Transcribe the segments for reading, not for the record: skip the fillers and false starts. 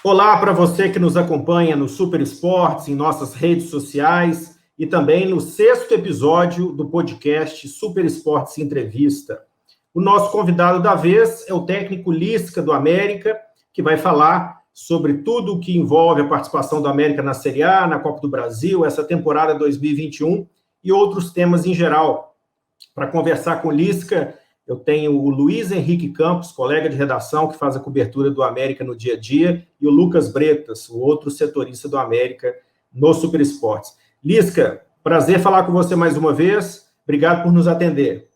Olá para você que nos acompanha no Super Esportes, em nossas redes sociais e também no 6º episódio do podcast Super Esportes Entrevista. O nosso convidado da vez é o técnico Lisca do América, que vai falar sobre tudo o que envolve a participação do América na Série A, na Copa do Brasil, essa temporada 2021 e outros temas em geral. Para conversar com o Lisca, eu tenho o Luiz Henrique Campos, colega de redação, que faz a cobertura do América no dia a dia, e o Lucas Bretas, o outro setorista do América no Super Esportes. Lisca, prazer falar com você mais uma vez. Obrigado por nos atender.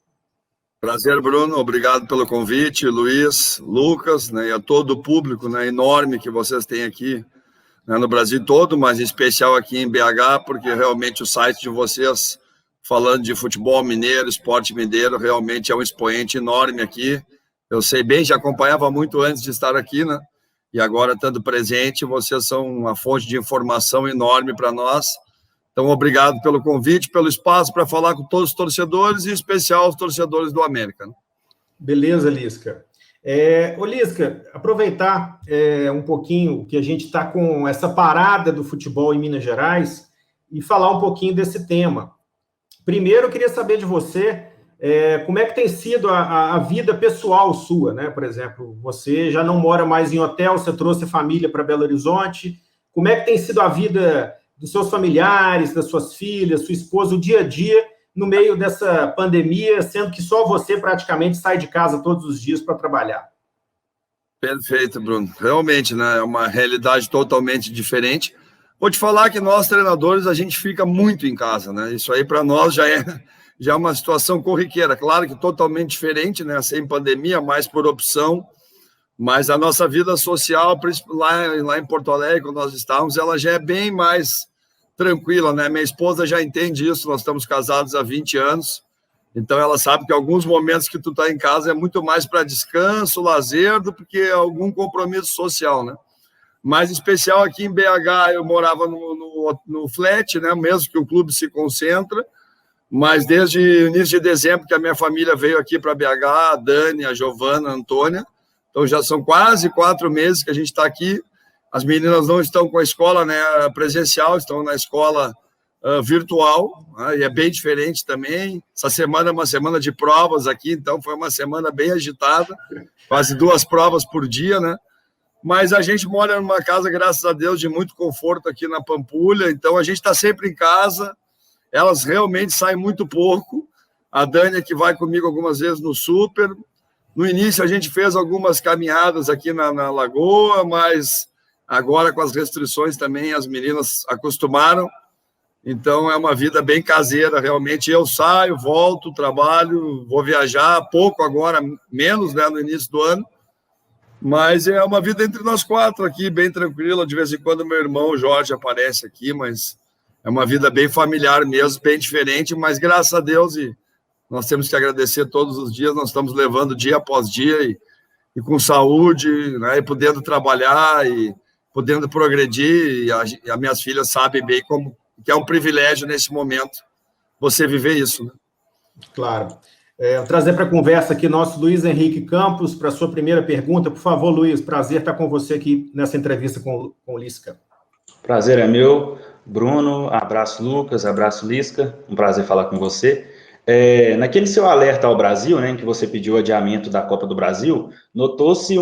Prazer, Bruno. Obrigado pelo convite, Luiz, Lucas, e a todo o público enorme que vocês têm aqui no Brasil todo, mas em especial aqui em BH, porque realmente o site de vocês, falando de futebol mineiro, esporte mineiro, realmente é um expoente enorme aqui. Eu sei bem, já acompanhava muito antes de estar aqui, E agora, estando presente, vocês são uma fonte de informação enorme para nós. Então, obrigado pelo convite, pelo espaço para falar com todos os torcedores, e em especial os torcedores do América. Beleza, Lisca. Ô, Lisca, aproveitar um pouquinho que a gente está com essa parada do futebol em Minas Gerais e falar um pouquinho desse tema. Primeiro, eu queria saber de você como é que tem sido a vida pessoal sua, né? Por exemplo, você já não mora mais em hotel, você trouxe a família para Belo Horizonte. Como é que tem sido a vida dos seus familiares, das suas filhas, sua esposa, o dia a dia, no meio dessa pandemia, sendo que só você praticamente sai de casa todos os dias para trabalhar? Perfeito, Bruno. Realmente, é uma realidade totalmente diferente. Vou te falar que nós, treinadores, a gente fica muito em casa, Isso aí para nós já é uma situação corriqueira. Claro que totalmente diferente, Sem pandemia, mais por opção. Mas a nossa vida social, lá em Porto Alegre, quando nós estávamos, ela já é bem mais tranquila, Minha esposa já entende isso, nós estamos casados há 20 anos. Então ela sabe que alguns momentos que tu tá em casa é muito mais para descanso, lazer, do que algum compromisso social, Mais especial aqui em BH, eu morava no flat, Mesmo que o clube se concentra, mas desde o início de dezembro que a minha família veio aqui para BH, a Dani, a Giovana, a Antônia, então já são quase 4 meses que a gente está aqui. As meninas não estão com a escola presencial, estão na escola virtual, e é bem diferente também. Essa semana é uma semana de provas aqui, então foi uma semana bem agitada, quase 2 provas por dia, Mas a gente mora numa casa, graças a Deus, de muito conforto aqui na Pampulha, então a gente está sempre em casa. Elas realmente saem muito pouco. A Dani, que vai comigo algumas vezes no super. No início a gente fez algumas caminhadas aqui na Lagoa, mas agora com as restrições também as meninas acostumaram. Então é uma vida bem caseira, realmente. Eu saio, volto, trabalho, vou viajar, pouco agora, menos no início do ano. Mas é uma vida entre nós 4 aqui, bem tranquila. De vez em quando meu irmão, o Jorge, aparece aqui, mas é uma vida bem familiar mesmo, bem diferente, mas graças a Deus, e nós temos que agradecer todos os dias, nós estamos levando dia após dia e com saúde, e podendo trabalhar e podendo progredir, e as minhas filhas sabem bem como que é um privilégio nesse momento você viver isso. Claro. Vou trazer para a conversa aqui nosso Luiz Henrique Campos para a sua primeira pergunta. Por favor, Luiz, prazer estar com você aqui nessa entrevista com o Lisca. Prazer é meu, Bruno. Abraço, Lucas. Abraço, Lisca. Um prazer falar com você. Naquele seu alerta ao Brasil, em que você pediu o adiamento da Copa do Brasil, notou-se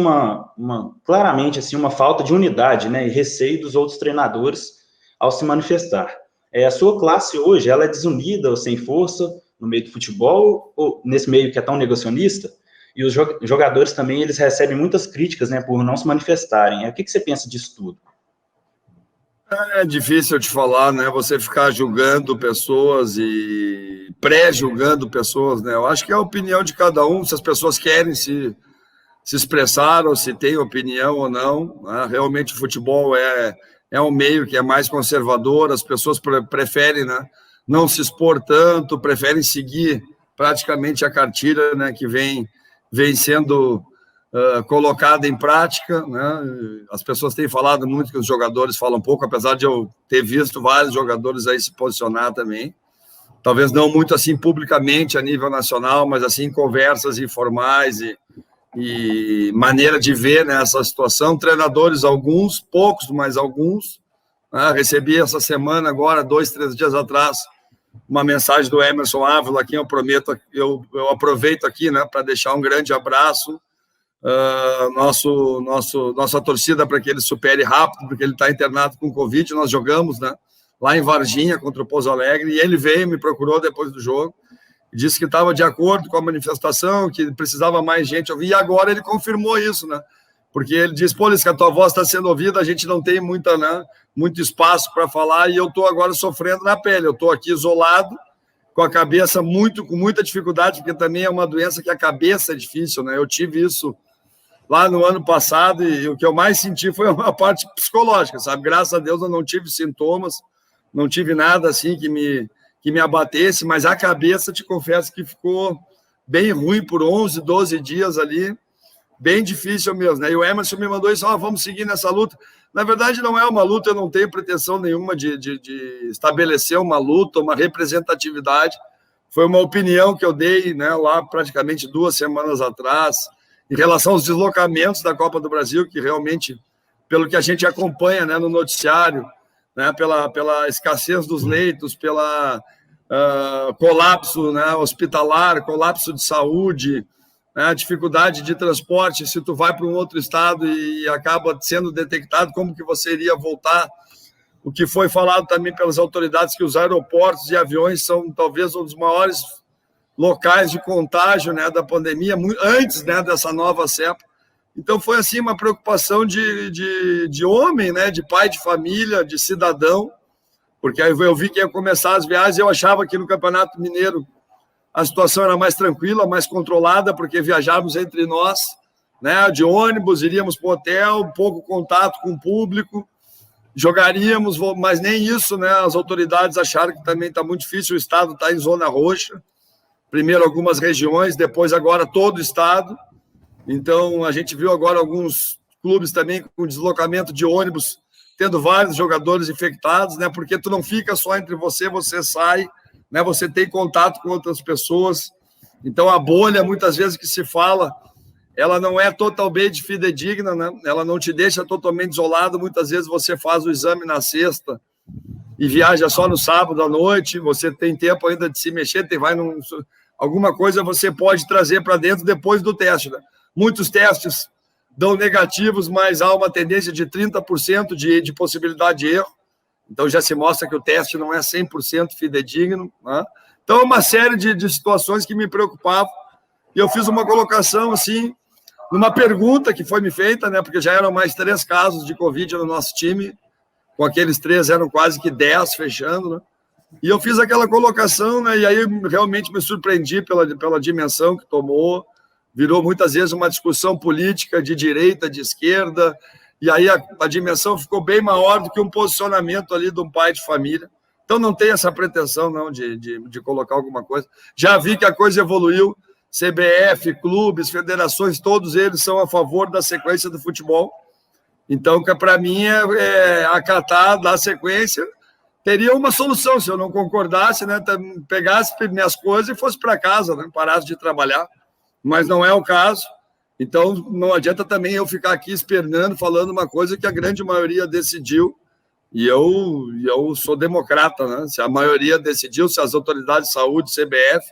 claramente assim, uma falta de unidade, e receio dos outros treinadores ao se manifestar. A sua classe hoje, ela é desunida ou sem força no meio do futebol, ou nesse meio que é tão negacionista? E os jogadores também, eles recebem muitas críticas, por não se manifestarem. O que você pensa disso tudo? É difícil te falar, Você ficar julgando pessoas e pré-julgando pessoas, Eu acho que é a opinião de cada um, se as pessoas querem se expressar ou se tem opinião ou não. Realmente o futebol é um meio que é mais conservador, as pessoas preferem, não se expor tanto, preferem seguir praticamente a cartilha, que vem sendo colocada em prática, As pessoas têm falado muito que os jogadores falam pouco, apesar de eu ter visto vários jogadores aí se posicionar também. Talvez não muito assim publicamente a nível nacional, mas assim em conversas informais e maneira de ver, né, essa situação. Treinadores, alguns, poucos, mas alguns. Recebi essa semana, agora, 2, 3 dias atrás, uma mensagem do Emerson Ávila, a quem eu prometo, eu aproveito aqui, né, para deixar um grande abraço, nossa torcida para que ele supere rápido, porque ele está internado com Covid. Nós jogamos, né, lá em Varginha contra o Pouso Alegre, e ele veio, me procurou depois do jogo, disse que estava de acordo com a manifestação, que precisava mais gente ouvir, e agora ele confirmou isso, né, porque ele disse, pô, Lisca, a tua voz está sendo ouvida, a gente não tem muito espaço para falar, e eu estou agora sofrendo na pele, eu estou aqui isolado, com a cabeça com muita dificuldade, porque também é uma doença que a cabeça é difícil, né, eu tive isso lá no ano passado, e o que eu mais senti foi uma parte psicológica, sabe, graças a Deus eu não tive sintomas, não tive nada assim que me abatesse, mas a cabeça, te confesso que ficou bem ruim por 11, 12 dias ali, bem difícil mesmo, né? E o Emerson me mandou isso, vamos seguir nessa luta. Na verdade, não é uma luta, eu não tenho pretensão nenhuma de estabelecer uma luta, uma representatividade. Foi uma opinião que eu dei, né, lá praticamente 2 semanas atrás, em relação aos deslocamentos da Copa do Brasil, que realmente, pelo que a gente acompanha, né, no noticiário, né, pela escassez dos leitos, pela colapso, né, hospitalar, colapso de saúde, né, dificuldade de transporte, se tu vai para um outro estado e acaba sendo detectado, como que você iria voltar? O que foi falado também pelas autoridades, que os aeroportos e aviões são talvez um dos maiores locais de contágio, né, da pandemia, antes, né, dessa nova cepa. Então foi assim uma preocupação de homem, né, de pai de família, de cidadão, porque aí eu vi que ia começar as viagens, eu achava que no Campeonato Mineiro a situação era mais tranquila, mais controlada, porque viajávamos entre nós, né, de ônibus, iríamos para o hotel, pouco contato com o público, jogaríamos, mas nem isso, né, as autoridades acharam que também está muito difícil, o estado está em zona roxa, primeiro algumas regiões, depois agora todo o estado. Então a gente viu agora alguns clubes também com deslocamento de ônibus, tendo vários jogadores infectados, né, porque tu não fica só entre você sai, né, você tem contato com outras pessoas. Então a bolha, muitas vezes que se fala, ela não é totalmente fidedigna, né? Ela não te deixa totalmente isolado. Muitas vezes você faz o exame na sexta e viaja só no sábado à noite, você tem tempo ainda de se mexer, alguma coisa você pode trazer para dentro depois do teste, né? Muitos testes dão negativos, mas há uma tendência de 30% de possibilidade de erro. Então já se mostra que o teste não é 100% fidedigno, né? Então uma série de situações que me preocupavam, e eu fiz uma colocação assim, numa pergunta que foi me feita, né, porque já eram mais 3 casos de Covid no nosso time, com aqueles 3 eram quase que 10 fechando, né? E eu fiz aquela colocação, né, e aí realmente me surpreendi pela dimensão que tomou, virou muitas vezes uma discussão política de direita, de esquerda, e aí a dimensão ficou bem maior do que um posicionamento ali de um pai de família. Então não tem essa pretensão não de colocar alguma coisa. Já vi que a coisa evoluiu, CBF, clubes, federações, todos eles são a favor da sequência do futebol. Então, para mim, é acatar, dar sequência. Teria uma solução, se eu não concordasse, né, pegasse minhas coisas e fosse para casa, né, parasse de trabalhar. Mas não é o caso. Então, não adianta também eu ficar aqui esperando, falando uma coisa que a grande maioria decidiu. E eu sou democrata, né? Se a maioria decidiu, se as autoridades de saúde, CBF,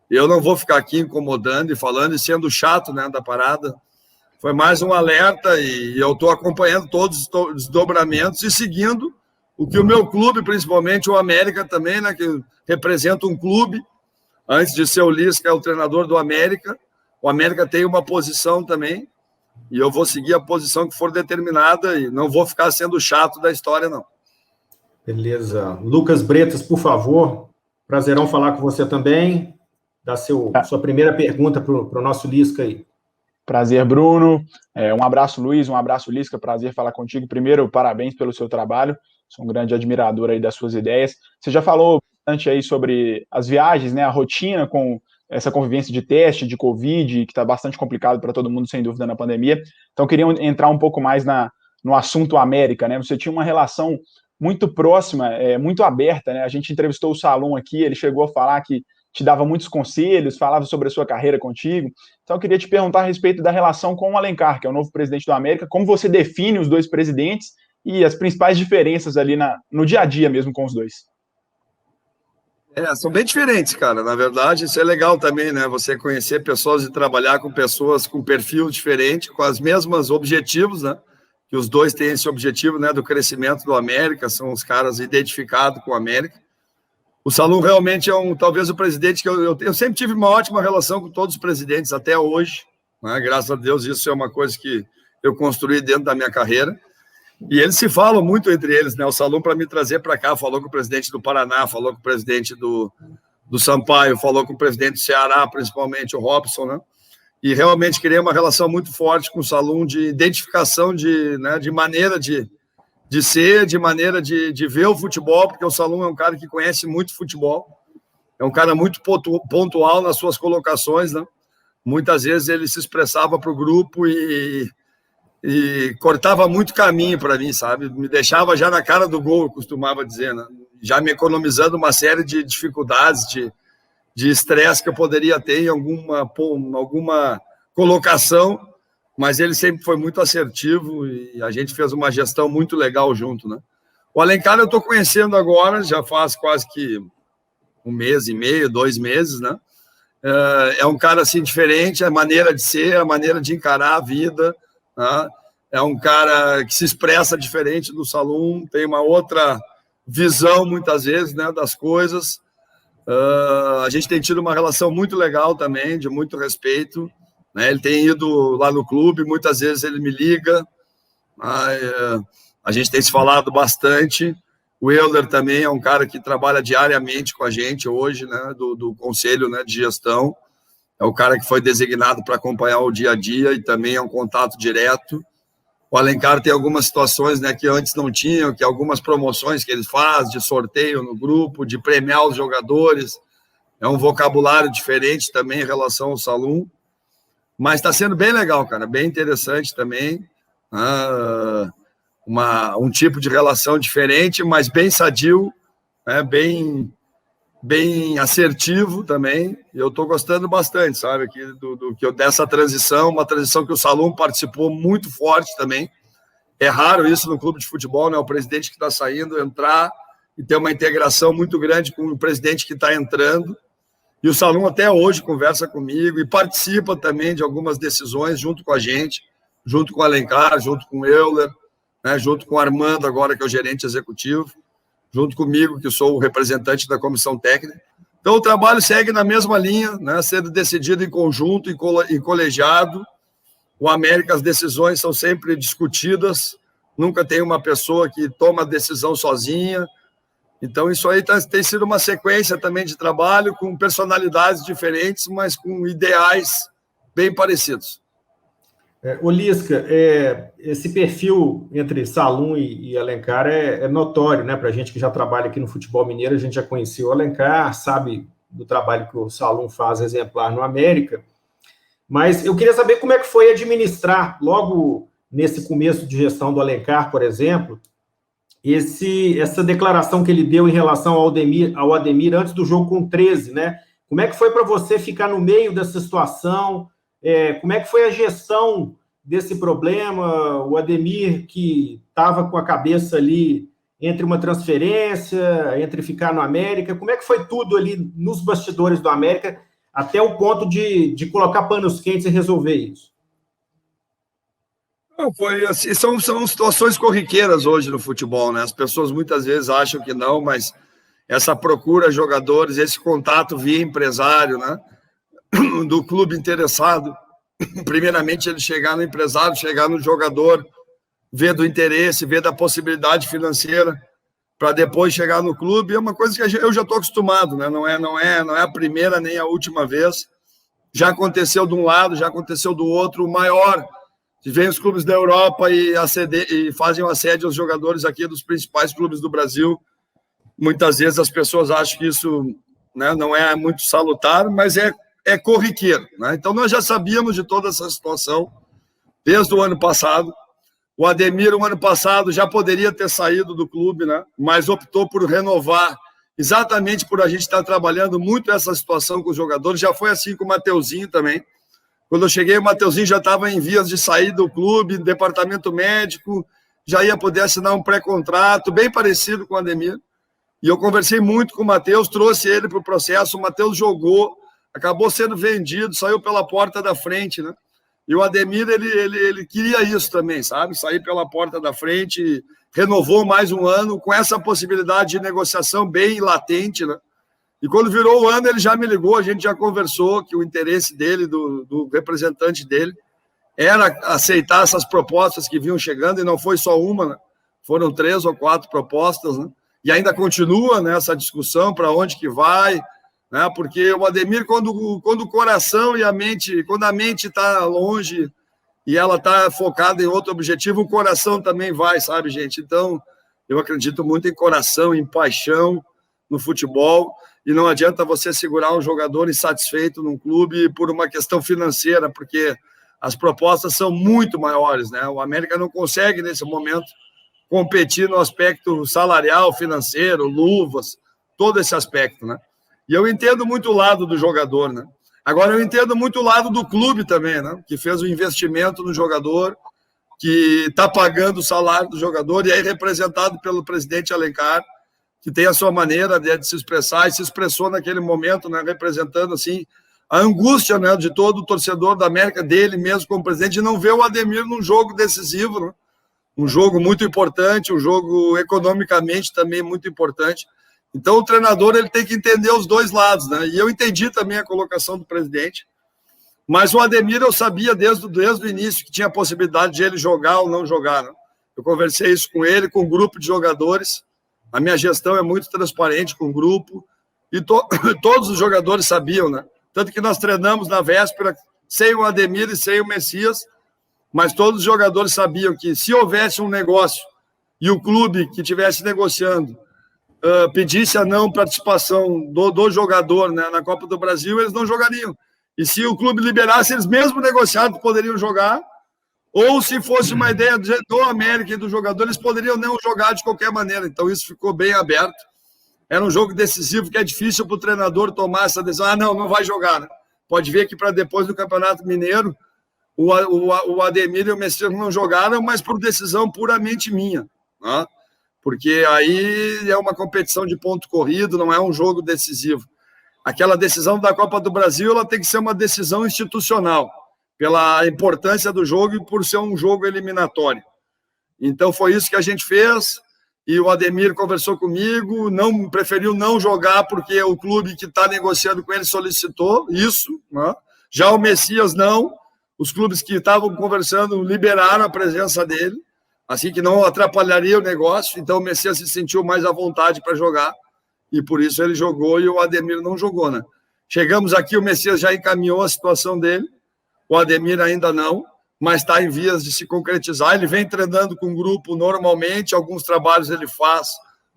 eu não vou ficar aqui incomodando e falando e sendo chato, né, da parada. Foi mais um alerta e eu estou acompanhando todos os desdobramentos e seguindo o que o meu clube, principalmente o América também, né, que representa um clube. Antes de ser o Lisca, é o treinador do América. O América tem uma posição também e eu vou seguir a posição que for determinada e não vou ficar sendo chato da história, não. Beleza. Lucas Bretas, por favor, prazerão falar com você também. Dá sua primeira pergunta para o nosso Lisca aí. Prazer, Bruno. Um abraço, Luiz. Um abraço, Lisca. Prazer falar contigo. Primeiro, parabéns pelo seu trabalho. Sou um grande admirador aí das suas ideias. Você já falou bastante aí sobre as viagens, né? A rotina com essa convivência de teste, de Covid, que está bastante complicado para todo mundo, sem dúvida, na pandemia. Então, queria entrar um pouco mais no assunto América, né? Você tinha uma relação muito próxima, muito aberta, né? A gente entrevistou o Salom aqui, ele chegou a falar que te dava muitos conselhos, falava sobre a sua carreira contigo. Então eu queria te perguntar a respeito da relação com o Alencar, que é o novo presidente do América, como você define os dois presidentes e as principais diferenças ali no dia a dia mesmo com os dois. São bem diferentes, cara. Na verdade, isso é legal também, né? Você conhecer pessoas e trabalhar com pessoas com perfil diferente, com os mesmos objetivos, né? Que os dois têm esse objetivo, né? Do crescimento do América, são os caras identificados com o América. O Salum realmente é talvez o presidente que eu sempre tive uma ótima relação com todos os presidentes até hoje, né? Graças a Deus, isso é uma coisa que eu construí dentro da minha carreira. E eles se falam muito entre eles, né? O Salum, para me trazer para cá, falou com o presidente do Paraná, falou com o presidente do Sampaio, falou com o presidente do Ceará, principalmente o Robson, né? E realmente criei uma relação muito forte com o Salum de identificação de maneira de ser, de maneira de ver o futebol, porque o Salum é um cara que conhece muito futebol, é um cara muito pontual nas suas colocações, né? Muitas vezes ele se expressava para o grupo e cortava muito caminho para mim, sabe? Me deixava já na cara do gol, eu costumava dizer, né? Já me economizando uma série de dificuldades, de estresse que eu poderia ter em alguma colocação, mas ele sempre foi muito assertivo e a gente fez uma gestão muito legal junto, né? O Alencar eu estou conhecendo agora, já faz quase que 1 mês e meio, 2 meses, né? É um cara assim diferente, a maneira de ser, a maneira de encarar a vida, né? É um cara que se expressa diferente do Salum, tem uma outra visão muitas vezes, né, das coisas. A gente tem tido uma relação muito legal também, de muito respeito, né? Ele tem ido lá no clube, muitas vezes ele me liga, a gente tem se falado bastante. O Euler também é um cara que trabalha diariamente com a gente hoje, né, do conselho, né, de gestão. É o cara que foi designado para acompanhar o dia a dia e também é um contato direto. O Alencar tem algumas situações, né, que antes não tinham, que algumas promoções que ele faz de sorteio no grupo, de premiar os jogadores. É um vocabulário diferente também em relação ao Salum. Mas está sendo bem legal, cara, bem interessante também. Um tipo de relação diferente, mas bem sadio, né, bem assertivo também. Eu estou gostando bastante, sabe, aqui dessa transição, uma transição que o Salum participou muito forte também. É raro isso no clube de futebol, né? O presidente que está saindo entrar e ter uma integração muito grande com o presidente que está entrando. E o Salum até hoje conversa comigo e participa também de algumas decisões junto com a gente, junto com o Alencar, junto com o Euler, né? Junto com o Armando agora, que é o gerente executivo, junto comigo, que sou o representante da comissão técnica. Então, o trabalho segue na mesma linha, né, sendo decidido em conjunto e colegiado. O América, as decisões são sempre discutidas, nunca tem uma pessoa que toma a decisão sozinha. Então, isso aí tem sido uma sequência também de trabalho com personalidades diferentes, mas com ideais bem parecidos. Ô Lisca, esse perfil entre Salum e Alencar é notório, né? Para a gente que já trabalha aqui no futebol mineiro, a gente já conhecia o Alencar, sabe do trabalho que o Salum faz exemplar no América, mas eu queria saber como é que foi administrar, logo nesse começo de gestão do Alencar, por exemplo, essa declaração que ele deu em relação ao Ademir antes do jogo com o 13, né? Como é que foi para você ficar no meio dessa situação? Como é que foi a gestão desse problema? O Ademir, que estava com a cabeça ali entre uma transferência, entre ficar no América, como é que foi tudo ali nos bastidores do América, até o ponto de colocar panos quentes e resolver isso? Foi assim, são situações corriqueiras hoje no futebol, né? As pessoas muitas vezes acham que não, mas essa procura de jogadores, esse contato via empresário, né? Do clube interessado, primeiramente ele chegar no empresário, chegar no jogador, ver do interesse, ver da possibilidade financeira, para depois chegar no clube, é uma coisa que eu já estou acostumado, né? Não é a primeira nem a última vez. Já aconteceu de um lado, já aconteceu do outro. O maior, vem os clubes da Europa e fazem o assédio aos jogadores aqui dos principais clubes do Brasil. Muitas vezes as pessoas acham que isso, né, não é muito salutar, mas é corriqueiro, né? Então, nós já sabíamos de toda essa situação desde o ano passado. O Ademir, o ano passado, já poderia ter saído do clube, né? Mas optou por renovar exatamente por a gente estar trabalhando muito essa situação com os jogadores. Já foi assim com o Mateuzinho também. Quando eu cheguei, o Mateuzinho já estava em vias de sair do clube, departamento médico, já ia poder assinar um pré-contrato, bem parecido com o Ademir. E eu conversei muito com o Matheus, trouxe ele para o processo, o Matheus jogou, acabou sendo vendido, saiu pela porta da frente, né? E o Ademir, ele queria isso também, sabe? Sair pela porta da frente, renovou mais um ano, com essa possibilidade de negociação bem latente, né? E quando virou o ano, ele já me ligou, a gente já conversou que o interesse dele, do representante dele, era aceitar essas propostas que vinham chegando, e não foi só uma, né? Foram 3 ou 4 propostas, né? E ainda continua nessa discussão para onde que vai, né? Porque o Ademir, quando o coração e a mente, quando a mente está longe e ela está focada em outro objetivo, o coração também vai, sabe, gente? Então, eu acredito muito em coração, em paixão no futebol, e não adianta você segurar um jogador insatisfeito num clube por uma questão financeira, porque as propostas são muito maiores, né? O América não consegue, nesse momento, competir no aspecto salarial, financeiro, luvas, todo esse aspecto, né? E eu entendo muito o lado do jogador, né? Agora, eu entendo muito o lado do clube também, né? Que fez o investimento no jogador, que está pagando o salário do jogador, e aí representado pelo presidente Alencar, que tem a sua maneira de se expressar, e se expressou naquele momento, né? Representando, assim, a angústia, né? De todo o torcedor da América, dele mesmo como presidente, de não ver o Ademir num jogo decisivo, né? Um jogo muito importante, um jogo economicamente também muito importante. Então, o treinador ele tem que entender os dois lados, né? E eu entendi também a colocação do presidente, mas o Ademir eu sabia desde o início que tinha a possibilidade de ele jogar ou não jogar, né? Eu conversei isso com ele, com um grupo de jogadores. A minha gestão é muito transparente com o grupo, e todos os jogadores sabiam, né? Tanto que nós treinamos na véspera sem o Ademir e sem o Messias, mas todos os jogadores sabiam que se houvesse um negócio e o clube que estivesse negociando pedisse a não participação do jogador, né, na Copa do Brasil, eles não jogariam. E se o clube liberasse, eles mesmo negociados poderiam jogar, ou se fosse uma ideia do América e do jogador, eles poderiam não jogar de qualquer maneira. Então isso ficou bem aberto. Era um jogo decisivo que é difícil para o treinador tomar essa decisão. Ah, não vai jogar, né? Pode ver que para depois do Campeonato Mineiro, o Ademir e o Messias não jogaram, mas por decisão puramente minha, né? Porque aí é uma competição de ponto corrido, não é um jogo decisivo. Aquela decisão da Copa do Brasil, ela tem que ser uma decisão institucional, pela importância do jogo e por ser um jogo eliminatório. Então foi isso que a gente fez, e o Ademir conversou comigo, preferiu não jogar porque o clube que está negociando com ele solicitou isso, né? Já o Messias não. Os clubes que estavam conversando liberaram a presença dele, assim que não atrapalharia o negócio. Então o Messias se sentiu mais à vontade para jogar, e por isso ele jogou e o Ademir não jogou, né? Chegamos aqui, o Messias já encaminhou a situação dele, o Ademir ainda não, mas está em vias de se concretizar. Ele vem treinando com o grupo normalmente, alguns trabalhos ele faz,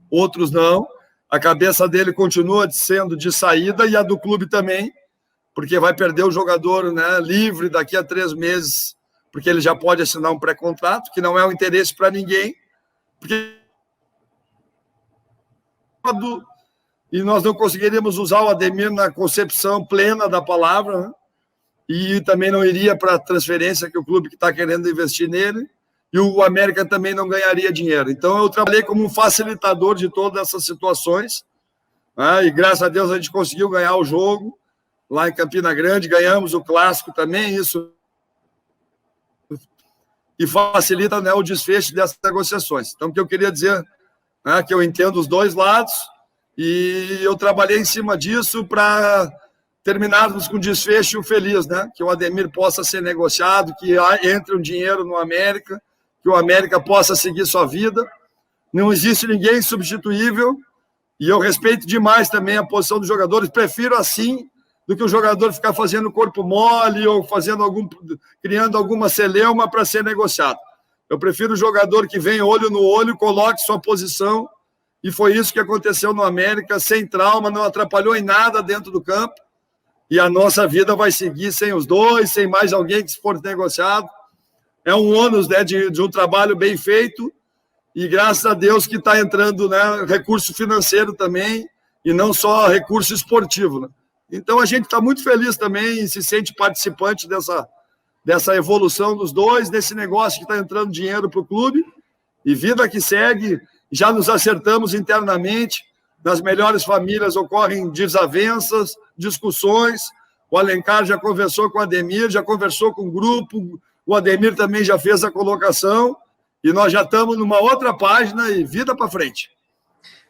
outros não. A cabeça dele continua sendo de saída, e a do clube também, porque vai perder o jogador, né, livre daqui a 3 meses, porque ele já pode assinar um pré-contrato, que não é um interesse para ninguém, porque e nós não conseguiríamos usar o Ademir na concepção plena da palavra, né? E também não iria para a transferência que o clube que está querendo investir nele, e o América também não ganharia dinheiro. Então eu trabalhei como um facilitador de todas essas situações, né? E graças a Deus a gente conseguiu ganhar o jogo lá em Campina Grande, ganhamos o clássico também, isso, e facilita, né, o desfecho dessas negociações. Então, o que eu queria dizer, né, que eu entendo os dois lados, e eu trabalhei em cima disso para terminarmos com desfecho feliz, né, que o Ademir possa ser negociado, que entre um dinheiro no América, que o América possa seguir sua vida. Não existe ninguém substituível, e eu respeito demais também a posição dos jogadores, prefiro assim do que o jogador ficar fazendo corpo mole ou criando alguma celeuma para ser negociado. Eu prefiro o jogador que vem olho no olho, coloque sua posição, e foi isso que aconteceu no América, sem trauma, não atrapalhou em nada dentro do campo, e a nossa vida vai seguir sem os dois, sem mais alguém que for negociado. É um ônus, né, de um trabalho bem feito, e graças a Deus que está entrando, né, recurso financeiro também, e não só recurso esportivo, né? Então, a gente está muito feliz também e se sente participante dessa evolução dos dois, desse negócio que está entrando dinheiro para o clube, e vida que segue. Já nos acertamos internamente, nas melhores famílias ocorrem desavenças, discussões. O Alencar já conversou com o Ademir, já conversou com o grupo, o Ademir também já fez a colocação, e nós já estamos numa outra página e vida para frente.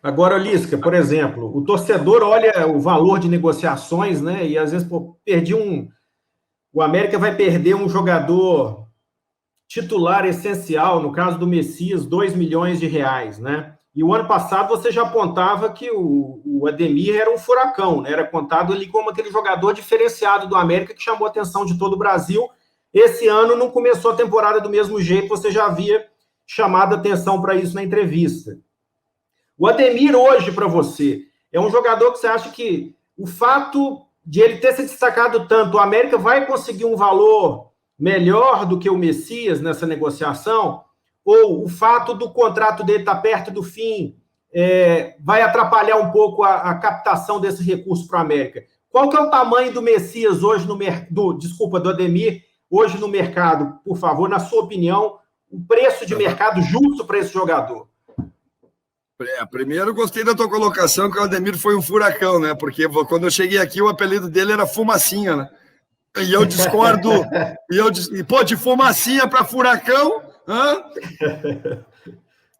Agora, Lisca, por exemplo, o torcedor olha o valor de negociações, né? E às vezes, pô, o América vai perder um jogador titular essencial, no caso do Messias, 2 milhões de reais, né? E o ano passado você já apontava que o Ademir era um furacão, né? Era contado ali como aquele jogador diferenciado do América que chamou a atenção de todo o Brasil. Esse ano não começou a temporada do mesmo jeito, você já havia chamado a atenção para isso na entrevista. O Ademir hoje, para você, é um jogador que você acha que o fato de ele ter se destacado tanto, o América vai conseguir um valor melhor do que o Messias nessa negociação? Ou o fato do contrato dele estar perto do fim vai atrapalhar um pouco a captação desse recurso para o América? Qual que é o tamanho do Messias hoje do Ademir hoje no mercado, por favor, na sua opinião, o preço de mercado justo para esse jogador? Primeiro, gostei da tua colocação que o Ademir foi um furacão, né? Porque quando eu cheguei aqui, o apelido dele era Fumacinha, né? E eu discordo. Pô, de fumacinha para furacão, hã?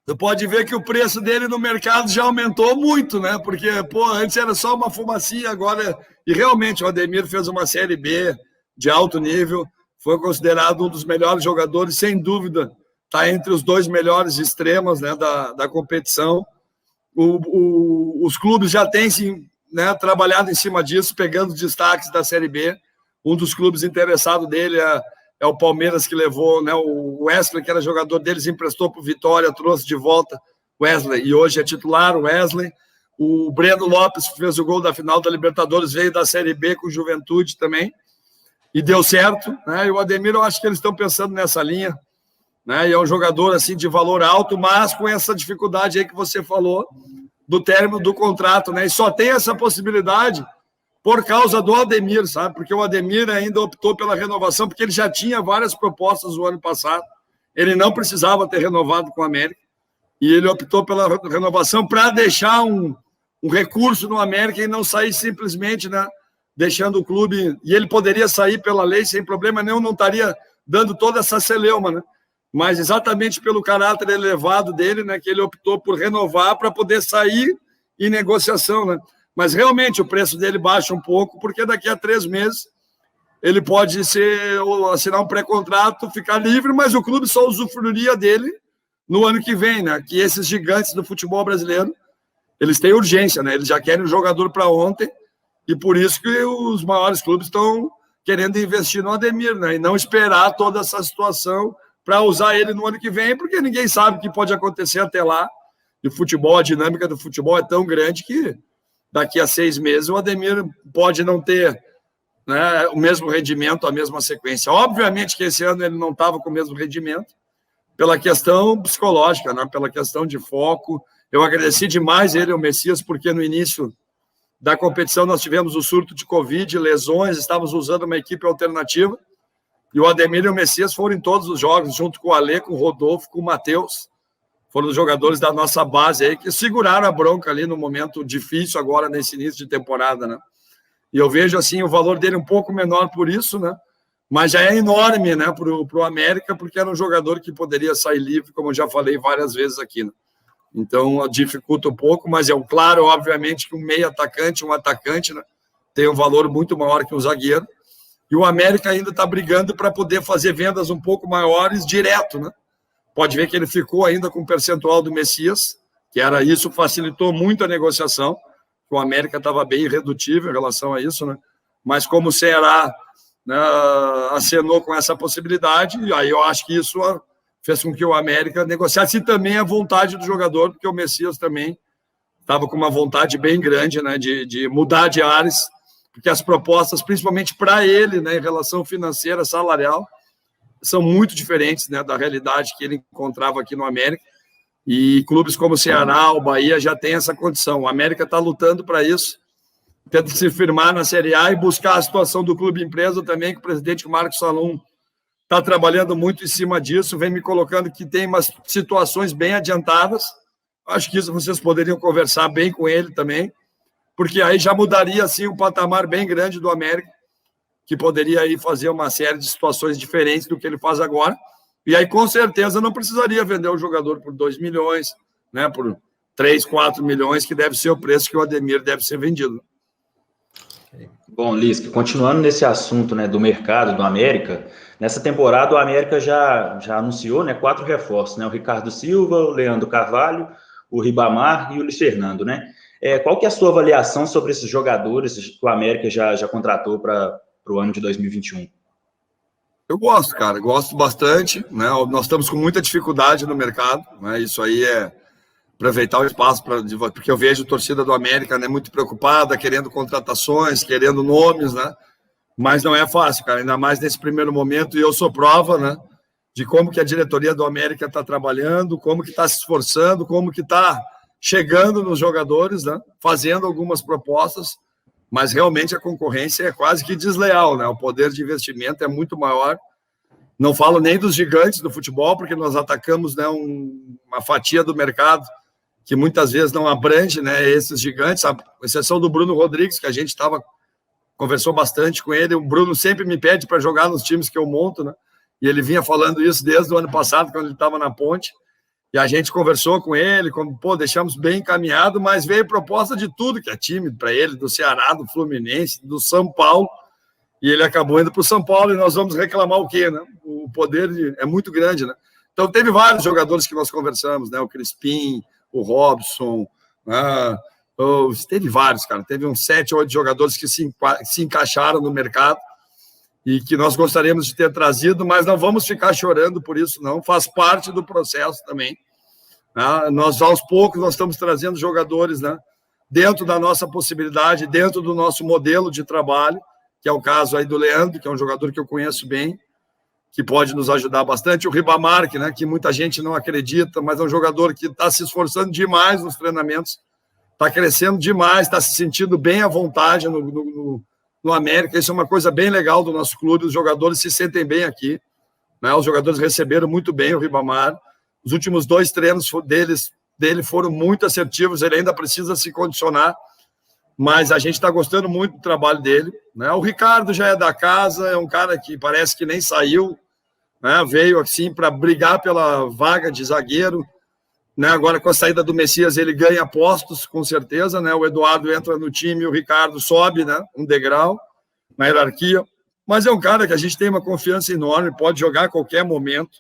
Tu pode ver que o preço dele no mercado já aumentou muito, né? Porque, pô, antes era só uma fumacinha, agora... E realmente o Ademir fez uma Série B de alto nível, foi considerado um dos melhores jogadores, sem dúvida, está entre os 2 melhores extremos, né, da competição. Os clubes já têm, né, trabalhado em cima disso, pegando destaques da Série B. Um dos clubes interessados dele é o Palmeiras, que levou, né, o Wesley, que era jogador deles, emprestou para o Vitória, trouxe de volta o Wesley, e hoje é titular o Wesley. O Breno Lopes, que fez o gol da final da Libertadores, veio da Série B com Juventude também, e deu certo, né? E o Ademir, eu acho que eles estão pensando nessa linha, né? E é um jogador assim, de valor alto, mas com essa dificuldade aí que você falou, do término do contrato, né? E só tem essa possibilidade por causa do Ademir, sabe? Porque o Ademir ainda optou pela renovação, porque ele já tinha várias propostas no ano passado, ele não precisava ter renovado com o América, e ele optou pela renovação para deixar um recurso no América e não sair simplesmente, né, deixando o clube... E ele poderia sair pela lei sem problema nenhum, não estaria dando toda essa celeuma, né? Mas exatamente pelo caráter elevado dele, né, que ele optou por renovar para poder sair em negociação, né? Mas realmente o preço dele baixa um pouco, porque daqui a 3 meses ele pode assinar um pré-contrato, ficar livre, mas o clube só usufruiria dele no ano que vem, né? Que esses gigantes do futebol brasileiro, eles têm urgência, né? Eles já querem o jogador para ontem, e por isso que os maiores clubes estão querendo investir no Ademir, né? E não esperar toda essa situação para usar ele no ano que vem, porque ninguém sabe o que pode acontecer até lá. E o futebol, a dinâmica do futebol é tão grande que daqui a 6 meses o Ademir pode não ter, né, o mesmo rendimento, a mesma sequência. Obviamente que esse ano ele não estava com o mesmo rendimento, pela questão psicológica, né, pela questão de foco. Eu agradeci demais ele, o Messias, porque no início da competição nós tivemos o surto de Covid, lesões, estávamos usando uma equipe alternativa, e o Ademir e o Messias foram em todos os jogos, junto com o Alê, com o Rodolfo, com o Matheus. Foram os jogadores da nossa base aí que seguraram a bronca ali no momento difícil agora, nesse início de temporada, né? E eu vejo, assim, o valor dele um pouco menor por isso, né? Mas já é enorme, né, pro América, porque era um jogador que poderia sair livre, como eu já falei várias vezes aqui, né? Então, dificulta um pouco, mas é claro, obviamente, que um meio atacante, um atacante, né, tem um valor muito maior que um zagueiro. E o América ainda está brigando para poder fazer vendas um pouco maiores direto, né? Pode ver que ele ficou ainda com o percentual do Messias, que era isso, facilitou muito a negociação. O América estava bem irredutível em relação a isso, né? Mas como o Ceará, né, acenou com essa possibilidade, e aí eu acho que isso fez com que o América negociasse, e também a vontade do jogador, porque o Messias também estava com uma vontade bem grande, né, de mudar de ares, porque as propostas, principalmente para ele, né, em relação financeira, salarial, são muito diferentes, né, da realidade que ele encontrava aqui no América. E clubes como o Ceará, o Bahia já tem essa condição. O América está lutando para isso, tenta se firmar na Série A e buscar a situação do clube empresa também, que o presidente Marcos Salum está trabalhando muito em cima disso, vem me colocando que tem umas situações bem adiantadas. Acho que isso vocês poderiam conversar bem com ele também, porque aí já mudaria assim, um patamar bem grande do América, que poderia aí fazer uma série de situações diferentes do que ele faz agora. E aí, com certeza, não precisaria vender o jogador por 2 milhões, né, por 3, 4 milhões, que deve ser o preço que o Ademir deve ser vendido. Bom, Lisca, continuando nesse assunto, né, do mercado do América, nessa temporada o América já anunciou, né, 4 reforços, né, o Ricardo Silva, o Leandro Carvalho, o Ribamar e o Luiz Fernando, né? Qual que é a sua avaliação sobre esses jogadores que o América já contratou para o ano de 2021? Eu gosto, cara, gosto bastante, né? Nós estamos com muita dificuldade no mercado, né? Isso aí é aproveitar o espaço porque eu vejo a torcida do América, né, muito preocupada, querendo contratações, querendo nomes, né? Mas não é fácil, cara, ainda mais nesse primeiro momento, e eu sou prova, né, de como que a diretoria do América está trabalhando, como que está se esforçando, como que está chegando nos jogadores, né, fazendo algumas propostas. Mas realmente a concorrência é quase que desleal, né? O poder de investimento é muito maior. Não falo nem dos gigantes do futebol, porque nós atacamos, né, uma fatia do mercado que muitas vezes não abrange, né, esses gigantes, a exceção do Bruno Rodrigues, que a gente conversou bastante com ele. O Bruno sempre me pede para jogar nos times que eu monto, né? E ele vinha falando isso desde o ano passado, quando ele estava na Ponte. E a gente conversou com ele, deixamos bem encaminhado, mas veio proposta de tudo que é time para ele, do Ceará, do Fluminense, do São Paulo, e ele acabou indo para o São Paulo, e nós vamos reclamar o quê, né? O poder é muito grande, né? Então teve vários jogadores que nós conversamos, né? O Crispim, o Robson, teve vários, cara, teve uns 7 ou 8 jogadores que se encaixaram no mercado e que nós gostaríamos de ter trazido, mas não vamos ficar chorando por isso, não. Faz parte do processo também. Né? Nós, aos poucos, nós estamos trazendo jogadores, né, dentro da nossa possibilidade, dentro do nosso modelo de trabalho, que é o caso aí do Leandro, que é um jogador que eu conheço bem, que pode nos ajudar bastante. O Ribamar, né, que muita gente não acredita, mas é um jogador que está se esforçando demais nos treinamentos, está crescendo demais, está se sentindo bem à vontade no América. Isso é uma coisa bem legal do nosso clube, os jogadores se sentem bem aqui, né? Os jogadores receberam muito bem o Ribamar, os últimos 2 treinos dele foram muito assertivos, ele ainda precisa se condicionar, mas a gente está gostando muito do trabalho dele, né? O Ricardo já é da casa, é um cara que parece que nem saiu, né? Veio assim para brigar pela vaga de zagueiro, né? Agora com a saída do Messias ele ganha postos, com certeza, né? O Eduardo entra no time, o Ricardo sobe, né, um degrau na hierarquia, mas é um cara que a gente tem uma confiança enorme, pode jogar a qualquer momento,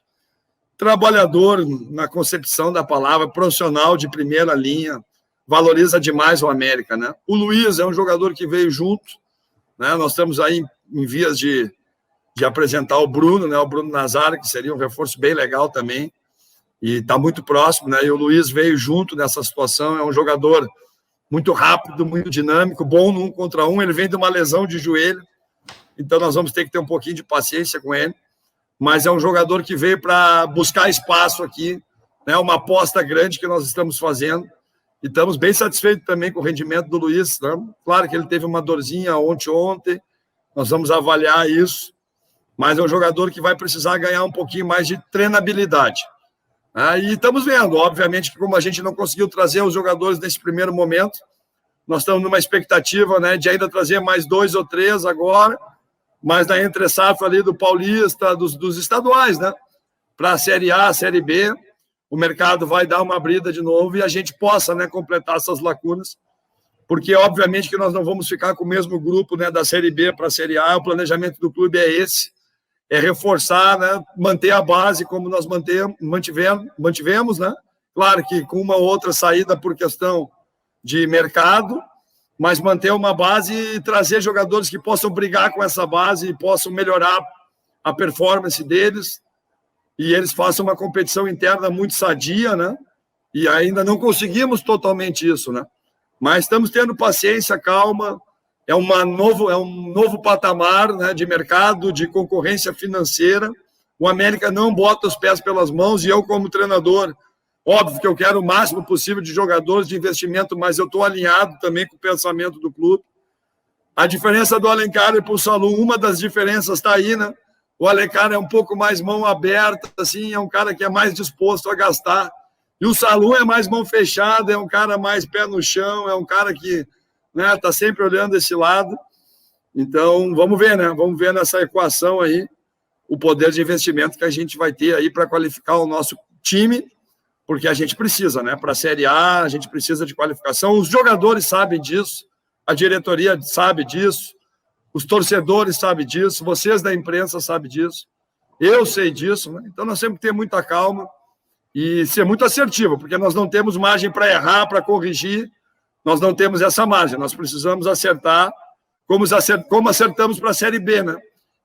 trabalhador na concepção da palavra, profissional de primeira linha, valoriza demais o América, né? O Luiz é um jogador que veio junto, né? Nós estamos aí em vias de apresentar o Bruno, né? O Bruno Nazário, que seria um reforço bem legal também, e está muito próximo, né? E o Luiz veio junto nessa situação, é um jogador muito rápido, muito dinâmico, bom no 1 contra 1, ele vem de uma lesão de joelho, então nós vamos ter que ter um pouquinho de paciência com ele, mas é um jogador que veio para buscar espaço aqui, né? Uma aposta grande que nós estamos fazendo, e estamos bem satisfeitos também com o rendimento do Luiz, né? Claro que ele teve uma dorzinha ontem, nós vamos avaliar isso, mas é um jogador que vai precisar ganhar um pouquinho mais de treinabilidade. E estamos vendo, obviamente, que como a gente não conseguiu trazer os jogadores nesse primeiro momento, nós estamos numa expectativa, né, de ainda trazer mais 2 ou 3 agora, mas na entre-safra ali do Paulista, dos estaduais, né, para a Série A, a Série B, o mercado vai dar uma abrida de novo e a gente possa, né, completar essas lacunas, porque obviamente que nós não vamos ficar com o mesmo grupo, né, da Série B para a Série A, o planejamento do clube é esse, é reforçar, né, manter a base como nós mantivemos, né? Claro que com uma outra saída por questão de mercado, mas manter uma base e trazer jogadores que possam brigar com essa base e possam melhorar a performance deles, e eles façam uma competição interna muito sadia, né? E ainda não conseguimos totalmente isso, né? Mas estamos tendo paciência, calma. É um novo patamar, né, de mercado, de concorrência financeira. O América não bota os pés pelas mãos e eu, como treinador, Óbvio que eu quero o máximo possível de jogadores de investimento, mas eu estou alinhado também com o pensamento do clube. A diferença do Alencar para o Salum, uma das diferenças está aí, né? O Alencar é um pouco mais mão aberta, assim, é um cara que é mais disposto a gastar. E o Salum é mais mão fechada, é um cara mais pé no chão, é um cara que está sempre olhando esse lado. Então, vamos ver, né? Vamos ver nessa equação aí o poder de investimento que a gente vai ter aí para qualificar o nosso time, porque a gente precisa, né? Para a Série A, a gente precisa de qualificação. Os jogadores sabem disso, a diretoria sabe disso, os torcedores sabem disso, vocês da imprensa sabem disso, eu sei disso, né? Então nós temos que ter muita calma e ser muito assertivo, porque nós não temos margem para errar, para corrigir, nós não temos essa margem, nós precisamos acertar como acertamos para a Série B, né?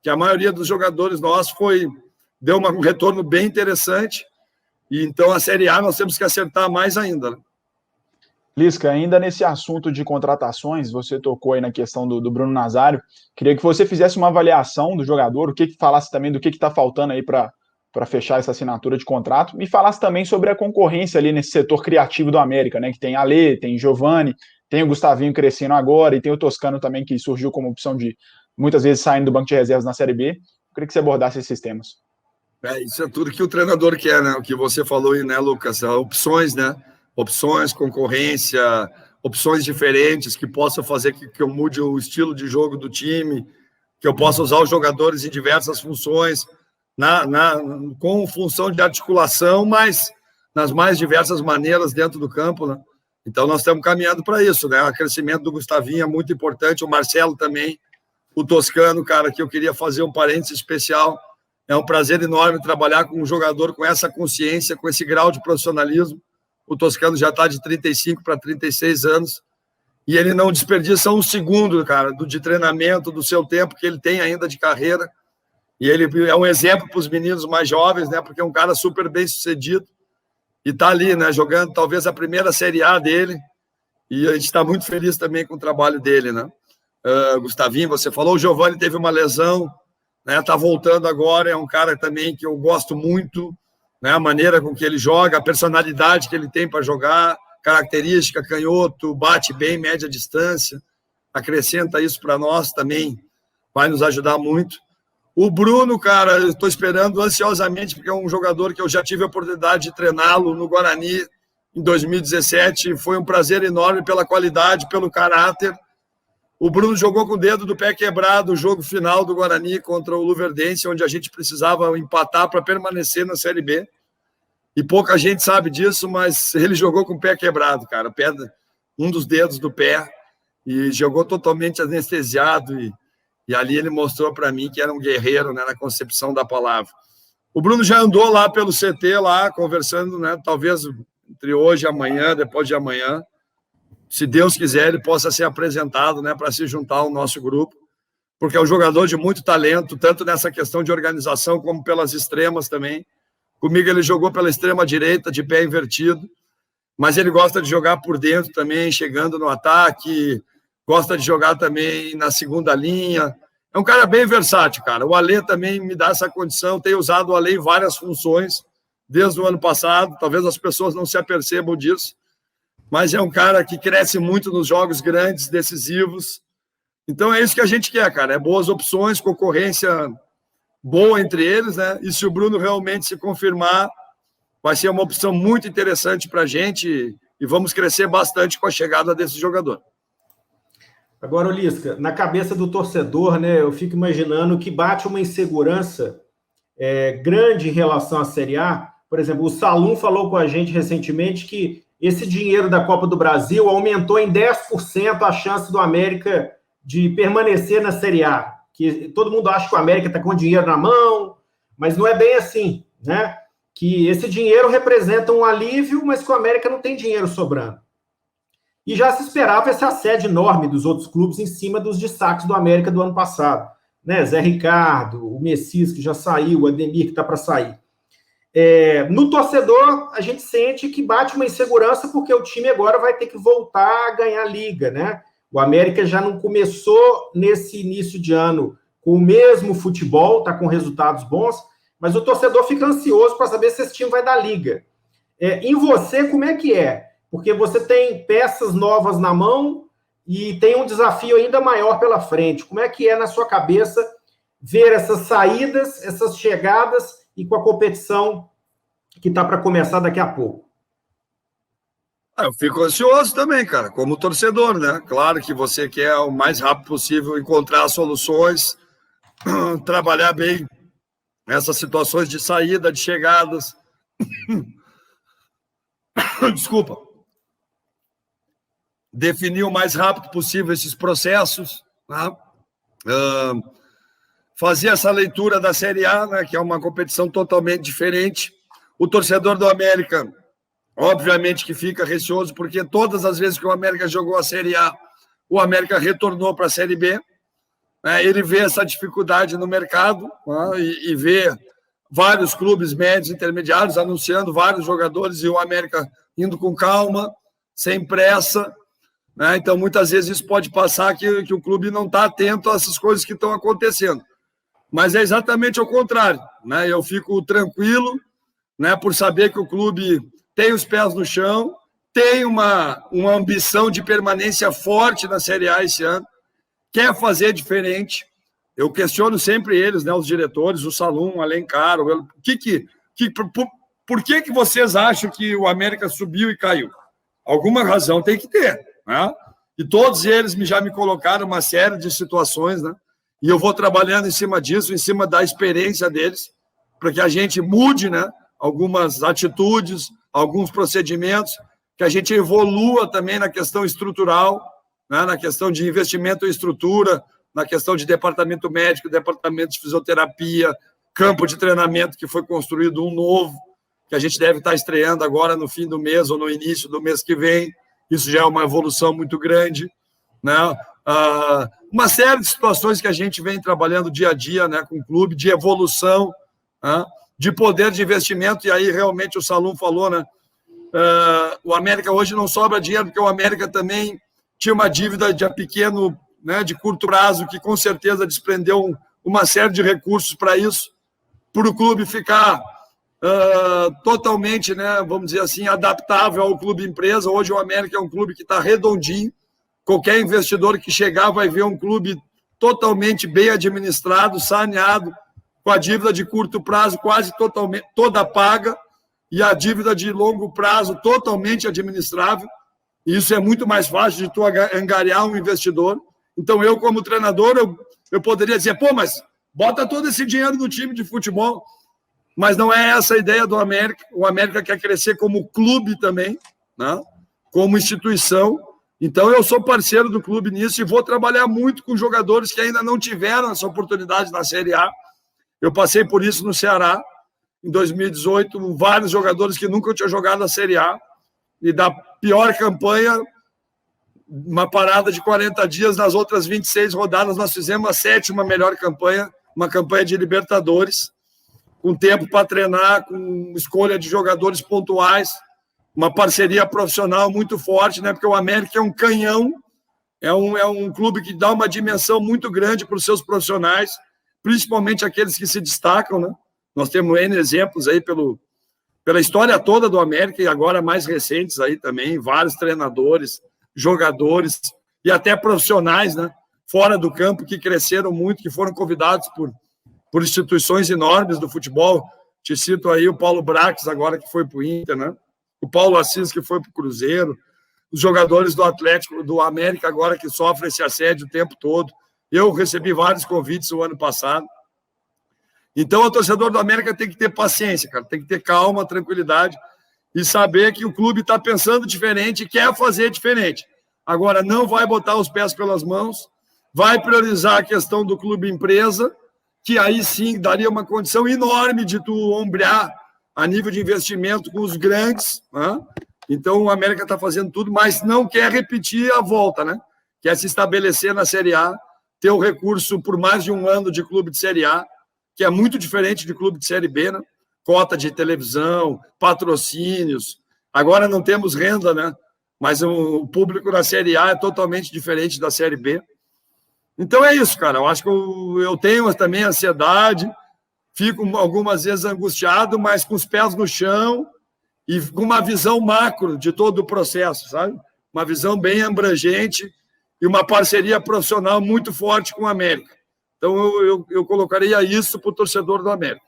Que a maioria dos jogadores nossos deu um retorno bem interessante, e então a Série A nós temos que acertar mais ainda, né? Lisca, ainda nesse assunto de contratações, você tocou aí na questão do Bruno Nazário, queria que você fizesse uma avaliação do jogador, falasse também do que está faltando aí para fechar essa assinatura de contrato, e falasse também sobre a concorrência ali nesse setor criativo do América, né, que tem Alê, tem Giovani, tem o Gustavinho crescendo agora, e tem o Toscano também, que surgiu como opção de, muitas vezes, saindo do banco de reservas na Série B. Eu queria que você abordasse esses temas. Isso é tudo que o treinador quer, né? O que você falou aí, né, Lucas? Opções, né? Opções, concorrência, opções diferentes que possam fazer que eu mude o estilo de jogo do time, que eu possa usar os jogadores em diversas funções, com função de articulação, mas nas mais diversas maneiras dentro do campo, né? Então nós estamos caminhando para isso, né? O crescimento do Gustavinho é muito importante, o Marcelo também, o Toscano, cara, que eu queria fazer um parênteses especial. É um prazer enorme trabalhar com um jogador com essa consciência, com esse grau de profissionalismo. O Toscano já está de 35 para 36 anos e ele não desperdiça um segundo, cara, de treinamento, do seu tempo que ele tem ainda de carreira. E ele é um exemplo para os meninos mais jovens, né? Porque é um cara super bem sucedido e está ali, né? Jogando talvez a primeira Série A dele. E a gente está muito feliz também com o trabalho dele, né? Gustavinho, você falou, o Giovani teve uma lesão, né? Tá voltando agora, é um cara também que eu gosto muito, né? A maneira com que ele joga, a personalidade que ele tem para jogar, característica, canhoto, bate bem, média distância, acrescenta isso para nós também, vai nos ajudar muito. O Bruno, cara, eu estou esperando ansiosamente, porque é um jogador que eu já tive a oportunidade de treiná-lo no Guarani em 2017, foi um prazer enorme pela qualidade, pelo caráter. O Bruno jogou com o dedo do pé quebrado o jogo final do Guarani contra o Luverdense, onde a gente precisava empatar para permanecer na Série B. E pouca gente sabe disso, mas ele jogou com o pé quebrado, cara. Um dos dedos do pé. E jogou totalmente anestesiado. E ali ele mostrou para mim que era um guerreiro, né, na concepção da palavra. O Bruno já andou lá pelo CT, lá, conversando, né, talvez entre hoje e amanhã, depois de amanhã. Se Deus quiser, ele possa ser apresentado, né, para se juntar ao nosso grupo, porque é um jogador de muito talento, tanto nessa questão de organização, como pelas extremas também. Comigo ele jogou pela extrema direita, de pé invertido, mas ele gosta de jogar por dentro também, chegando no ataque, gosta de jogar também na segunda linha. É um cara bem versátil, cara. O Alê também me dá essa condição, tenho usado o Alê em várias funções, desde o ano passado, talvez as pessoas não se apercebam disso, mas é um cara que cresce muito nos jogos grandes, decisivos. Então é isso que a gente quer, cara, é boas opções, concorrência boa entre eles, né? E se o Bruno realmente se confirmar, vai ser uma opção muito interessante para a gente e vamos crescer bastante com a chegada desse jogador. Agora, Lisca, na cabeça do torcedor, né, eu fico imaginando que bate uma insegurança grande em relação à Série A. Por exemplo, o Salum falou com a gente recentemente que esse dinheiro da Copa do Brasil aumentou em 10% a chance do América de permanecer na Série A. Que todo mundo acha que o América está com dinheiro na mão, mas não é bem assim, né? Que esse dinheiro representa um alívio, mas que o América não tem dinheiro sobrando. E já se esperava esse assédio enorme dos outros clubes em cima dos destaques do América do ano passado, né? Zé Ricardo, o Messias, que já saiu, o Ademir, que está para sair. No torcedor, a gente sente que bate uma insegurança porque o time agora vai ter que voltar a ganhar liga, né? O América já não começou nesse início de ano com o mesmo futebol, está com resultados bons, mas o torcedor fica ansioso para saber se esse time vai dar liga. Em você, como é que é? Porque você tem peças novas na mão e tem um desafio ainda maior pela frente. Como é que é na sua cabeça ver essas saídas, essas chegadas e com a competição que está para começar daqui a pouco? Eu fico ansioso também, cara, como torcedor, né? Claro que você quer o mais rápido possível encontrar soluções, trabalhar bem essas situações de saída, de chegadas. Desculpa. Definir o mais rápido possível esses processos, né? Fazer essa leitura da Série A, né, que é uma competição totalmente diferente. O torcedor do América, obviamente que fica receoso, porque todas as vezes que o América jogou a Série A, o América retornou para a Série B. Né? Ele vê essa dificuldade no mercado, né, e vê vários clubes médios, intermediários, anunciando vários jogadores e o América indo com calma, sem pressa. Né? Então, muitas vezes isso pode passar que o clube não está atento a essas coisas que estão acontecendo. Mas é exatamente ao contrário. Né? Eu fico tranquilo, né, por saber que o clube tem os pés no chão, tem uma ambição de permanência forte na Série A esse ano, quer fazer diferente. Eu questiono sempre eles, né, os diretores, o Salum, o Alencar, por que vocês acham que o América subiu e caiu? Alguma razão tem que ter, né? E todos eles já me colocaram uma série de situações, né? E eu vou trabalhando em cima disso, em cima da experiência deles, para que a gente mude, né, algumas atitudes, alguns procedimentos, que a gente evolua também na questão estrutural, né, na questão de investimento em estrutura, na questão de departamento médico, departamento de fisioterapia, campo de treinamento que foi construído um novo, que a gente deve estar estreando agora no fim do mês ou no início do mês que vem. Isso já é uma evolução muito grande, né? Uma série de situações que a gente vem trabalhando dia a dia, né, com o clube, de evolução, né, de poder de investimento, e aí realmente o Salum falou, né, o América hoje não sobra dinheiro, porque o América também tinha uma dívida de pequeno, né, de curto prazo, que com certeza desprendeu uma série de recursos para isso, para o clube ficar totalmente, né, vamos dizer assim, adaptável ao clube empresa. Hoje o América é um clube que está redondinho, qualquer investidor que chegar vai ver um clube totalmente bem administrado, saneado, com a dívida de curto prazo quase totalmente toda paga e a dívida de longo prazo totalmente administrável. E isso é muito mais fácil de tu angariar um investidor. Então, eu, como treinador, eu poderia dizer, pô, mas bota todo esse dinheiro no time de futebol. Mas não é essa a ideia do América. O América quer crescer como clube também, né? Como instituição. Então, eu sou parceiro do clube nisso e vou trabalhar muito com jogadores que ainda não tiveram essa oportunidade na Série A. Eu passei por isso no Ceará, em 2018, vários jogadores que nunca tinham jogado na Série A, e da pior campanha, uma parada de 40 dias, nas outras 26 rodadas, nós fizemos a 7ª melhor campanha, uma campanha de Libertadores, com tempo para treinar, com escolha de jogadores pontuais, uma parceria profissional muito forte, né? Porque o América é um canhão, é um clube que dá uma dimensão muito grande para os seus profissionais, principalmente aqueles que se destacam, né? Nós temos N exemplos aí pela história toda do América e agora mais recentes aí também, vários treinadores, jogadores e até profissionais, né, fora do campo, que cresceram muito, que foram convidados por instituições enormes do futebol. Te cito aí o Paulo Brax, agora que foi para o Inter, né? O Paulo Assis, que foi para o Cruzeiro, os jogadores do Atlético, do América, agora que sofrem esse assédio o tempo todo. Eu recebi vários convites o ano passado. Então, o torcedor do América tem que ter paciência, cara, tem que ter calma, tranquilidade e saber que o clube está pensando diferente e quer fazer diferente. Agora, não vai botar os pés pelas mãos, vai priorizar a questão do clube empresa, que aí sim daria uma condição enorme de tu ombrear a nível de investimento com os grandes, né? Então, o América está fazendo tudo, mas não quer repetir a volta, né? Quer se estabelecer na Série A, ter o recurso por mais de um ano de clube de Série A, que é muito diferente de clube de Série B, né? Cota de televisão, patrocínios. Agora não temos renda, né? Mas o público na Série A é totalmente diferente da Série B. Então é isso, cara. Eu acho que eu tenho também ansiedade, fico algumas vezes angustiado, mas com os pés no chão e com uma visão macro de todo o processo, sabe? Uma visão bem abrangente e uma parceria profissional muito forte com o América. Então, eu colocaria isso para o torcedor do América.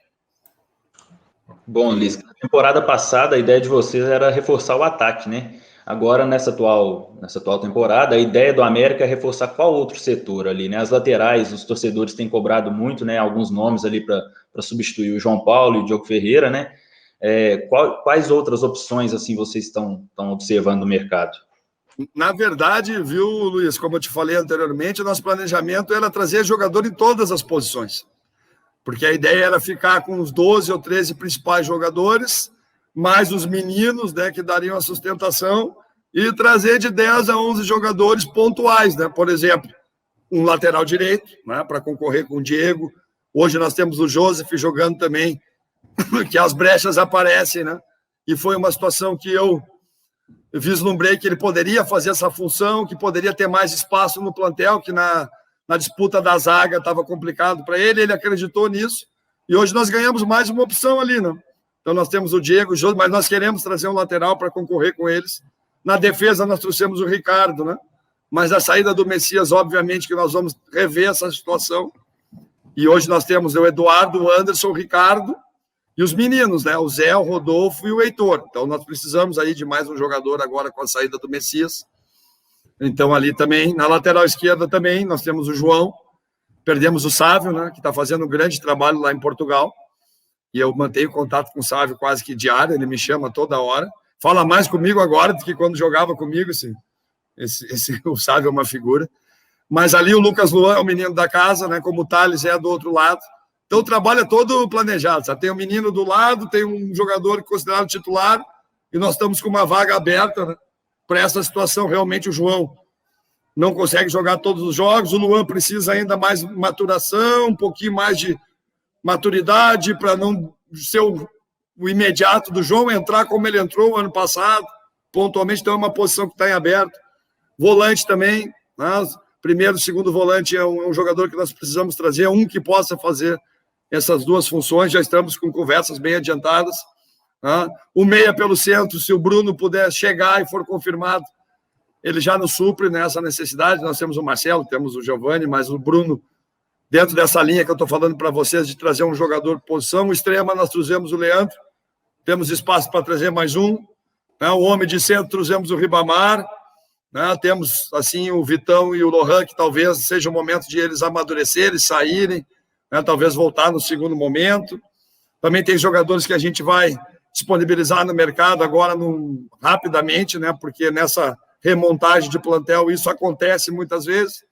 Bom, Liz, na temporada passada a ideia de vocês era reforçar o ataque, né? Agora, nessa atual temporada, a ideia do América é reforçar qual outro setor ali, né? As laterais, os torcedores têm cobrado muito, né? Alguns nomes ali para substituir o João Paulo e o Diogo Ferreira, né? Quais outras opções, assim, vocês estão observando no mercado? Na verdade, viu, Luiz, como eu te falei anteriormente, o nosso planejamento era trazer jogador em todas as posições. Porque a ideia era ficar com os 12 ou 13 principais jogadores, mais os meninos, né, que dariam a sustentação, e trazer de 10 a 11 jogadores pontuais, né? Por exemplo, um lateral direito, né, para concorrer com o Diego. Hoje nós temos o Joseph jogando também, que as brechas aparecem, né? E foi uma situação que eu vislumbrei que ele poderia fazer essa função, que poderia ter mais espaço no plantel, que na disputa da zaga estava complicado para ele acreditou nisso, e hoje nós ganhamos mais uma opção ali, né? Então nós temos o Diego, o Jô, mas nós queremos trazer um lateral para concorrer com eles. Na defesa nós trouxemos o Ricardo, né? Mas a saída do Messias, obviamente que nós vamos rever essa situação, e hoje nós temos o Eduardo, o Anderson, o Ricardo, e os meninos, né? O Zé, o Rodolfo e o Heitor. Então nós precisamos aí de mais um jogador agora com a saída do Messias. Então, ali também, na lateral esquerda também, nós temos o João, perdemos o Sávio, né, que está fazendo um grande trabalho lá em Portugal, e eu mantenho contato com o Sávio quase que diário, ele me chama toda hora, fala mais comigo agora do que quando jogava comigo, assim. O Sávio é uma figura. Mas ali o Lucas Luan é o menino da casa, né, como o Thales é do outro lado. Então o trabalho é todo planejado, sabe? Tem um menino do lado, tem um jogador considerado titular, e nós estamos com uma vaga aberta, né? Para essa situação, realmente o João não consegue jogar todos os jogos, o Luan precisa ainda mais maturação, um pouquinho mais de maturidade para não ser o imediato do João, entrar como ele entrou ano passado, pontualmente, então é uma posição que está em aberto. Volante também, né? Primeiro, segundo volante é um jogador que nós precisamos trazer, um que possa fazer essas duas funções, já estamos com conversas bem adiantadas. O meia pelo centro, se o Bruno puder chegar e for confirmado, ele já nos supre nessa necessidade. Nós temos o Marcelo, temos o Giovani, mas o Bruno, dentro dessa linha que eu estou falando para vocês, de trazer um jogador de posição. O extrema, nós trouxemos o Leandro, temos espaço para trazer mais um. O homem de centro, trouxemos o Ribamar. Temos, assim, o Vitão e o Lohan, que talvez seja o momento de eles amadurecerem, saírem, talvez voltar no segundo momento. Também tem jogadores que a gente vai disponibilizar no mercado agora rapidamente, né? Porque nessa remontagem de plantel isso acontece muitas vezes.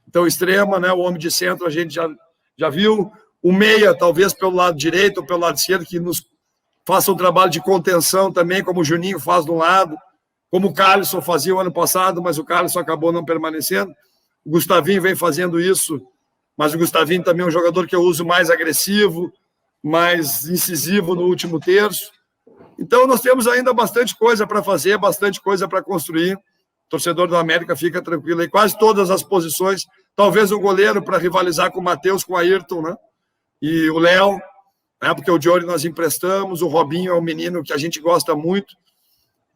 Então, extrema, né? O homem de centro a gente já viu. O meia, talvez pelo lado direito ou pelo lado esquerdo, que nos faça um trabalho de contenção também, como o Juninho faz de um lado, como o Carlson fazia o ano passado, mas o Carlson acabou não permanecendo. O Gustavinho vem fazendo isso, mas o Gustavinho também é um jogador que eu uso mais agressivo, mais incisivo no último terço. Então, nós temos ainda bastante coisa para fazer, bastante coisa para construir. O torcedor do América fica tranquilo aí. Quase todas as posições, talvez um goleiro para rivalizar com o Matheus, com o Ayrton, né? E o Léo, né? Porque o Diori nós emprestamos, o Robinho é um menino que a gente gosta muito.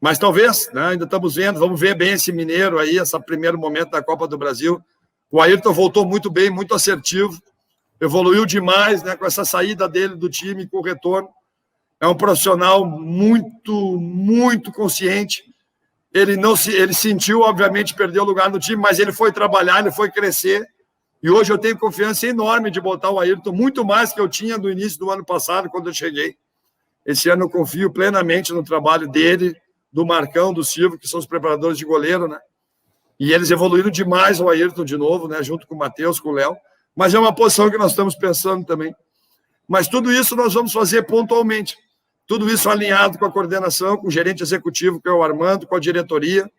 Mas talvez, né? Ainda estamos vendo, vamos ver bem esse mineiro aí, esse primeiro momento da Copa do Brasil. O Ayrton voltou muito bem, muito assertivo, evoluiu demais, né? Com essa saída dele do time, com o retorno. É um profissional muito, muito consciente. Ele sentiu, obviamente, perder o lugar no time, mas ele foi trabalhar, ele foi crescer. E hoje eu tenho confiança enorme de botar o Ayrton, muito mais que eu tinha no início do ano passado, quando eu cheguei. Esse ano eu confio plenamente no trabalho dele, do Marcão, do Silvio, que são os preparadores de goleiro, né? E eles evoluíram demais o Ayrton de novo, né? Junto com o Matheus, com o Léo. Mas é uma posição que nós estamos pensando também. Mas tudo isso nós vamos fazer pontualmente. Tudo isso alinhado com a coordenação, com o gerente executivo, que é o Armando, com a diretoria,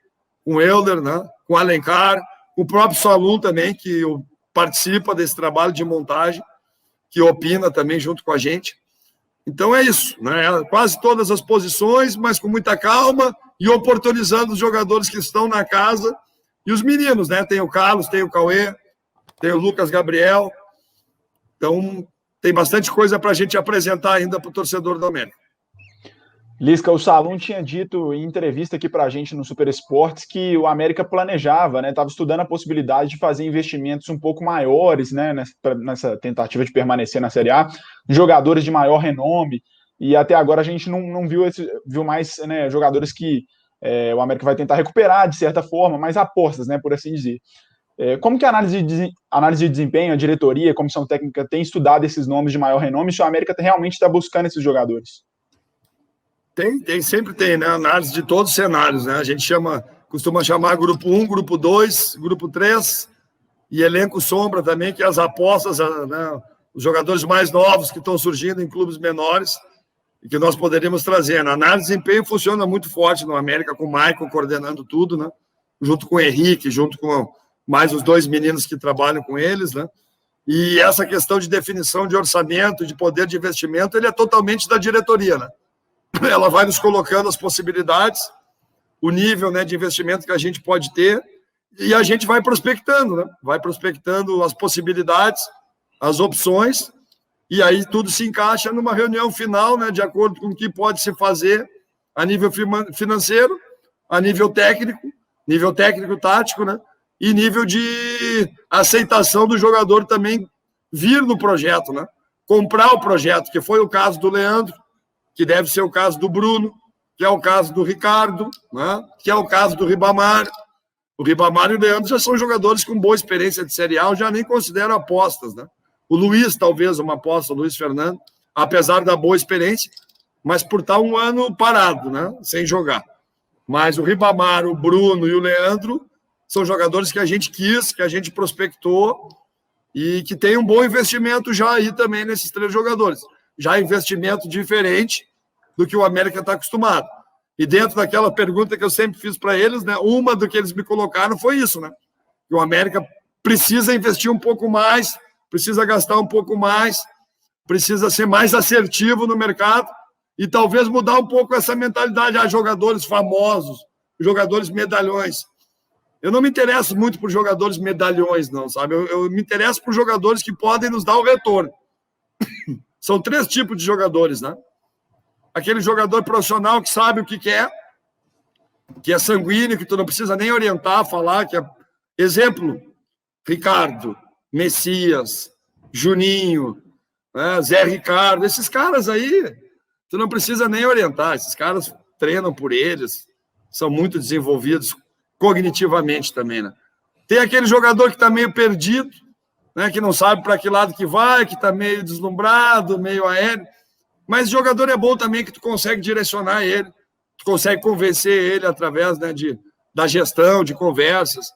com o Euler, né? Com o Alencar, com o próprio Salum também, que participa desse trabalho de montagem, que opina também junto com a gente. Então é isso, né? Quase todas as posições, mas com muita calma e oportunizando os jogadores que estão na casa e os meninos, né? Tem o Carlos, tem o Cauê, tem o Lucas Gabriel. Então tem bastante coisa para a gente apresentar ainda para o torcedor do América. Lisca, o Salum tinha dito em entrevista aqui para a gente no Super Esportes que o América planejava, né, estava estudando a possibilidade de fazer investimentos um pouco maiores, né, nessa tentativa de permanecer na Série A, jogadores de maior renome, e até agora a gente não viu mais, né, jogadores que o América vai tentar recuperar de certa forma, mais apostas, né, por assim dizer. Como que a análise de desempenho, a diretoria, a comissão técnica tem estudado esses nomes de maior renome, se o América realmente está buscando esses jogadores? Sempre tem, né? Análise de todos os cenários, né? A gente costuma chamar grupo 1, grupo 2, grupo 3 e elenco sombra também, que as apostas, né? Os jogadores mais novos que estão surgindo em clubes menores e que nós poderíamos trazer. A análise de desempenho funciona muito forte no América, com o Maicon coordenando tudo, né? Junto com o Henrique, junto com mais os 2 meninos que trabalham com eles, né? E essa questão de definição de orçamento, de poder de investimento, ele é totalmente da diretoria, né? Ela vai nos colocando as possibilidades, o nível, né, de investimento que a gente pode ter, e a gente vai prospectando, né? Vai prospectando as possibilidades, as opções, e aí tudo se encaixa numa reunião final, né, de acordo com o que pode se fazer a nível financeiro, a nível técnico tático, né? E nível de aceitação do jogador também vir no projeto, né? Comprar o projeto, que foi o caso do Leandro, que deve ser o caso do Bruno, que é o caso do Ricardo, né? Que é o caso do Ribamar. O Ribamar e o Leandro já são jogadores com boa experiência de Série A, eu já nem considero apostas, né? O Luiz, talvez, uma aposta, o Luiz Fernando, apesar da boa experiência, mas por estar um ano parado, né? Sem jogar. Mas o Ribamar, o Bruno e o Leandro são jogadores que a gente quis, que a gente prospectou e que tem um bom investimento já aí também nesses 3 jogadores. Já investimento diferente do que o América está acostumado. E dentro daquela pergunta que eu sempre fiz para eles, né, uma do que eles me colocaram foi isso, né? Que o América precisa investir um pouco mais, precisa gastar um pouco mais, precisa ser mais assertivo no mercado e talvez mudar um pouco essa mentalidade a jogadores famosos, jogadores medalhões. Eu não me interesso muito por jogadores medalhões, não, sabe? Eu me interesso por jogadores que podem nos dar o retorno. São 3 tipos de jogadores, né? Aquele jogador profissional que sabe o que quer, que é sanguíneo, que tu não precisa nem orientar, falar, que é... Exemplo, Ricardo, Messias, Juninho, né? Zé Ricardo, esses caras aí, tu não precisa nem orientar, esses caras treinam por eles, são muito desenvolvidos cognitivamente também, né? Tem aquele jogador que está meio perdido, né, que não sabe para que lado que vai, que está meio deslumbrado, meio aéreo. Mas jogador é bom também que tu consegue direcionar ele, tu consegue convencer ele através, né, da gestão, de conversas,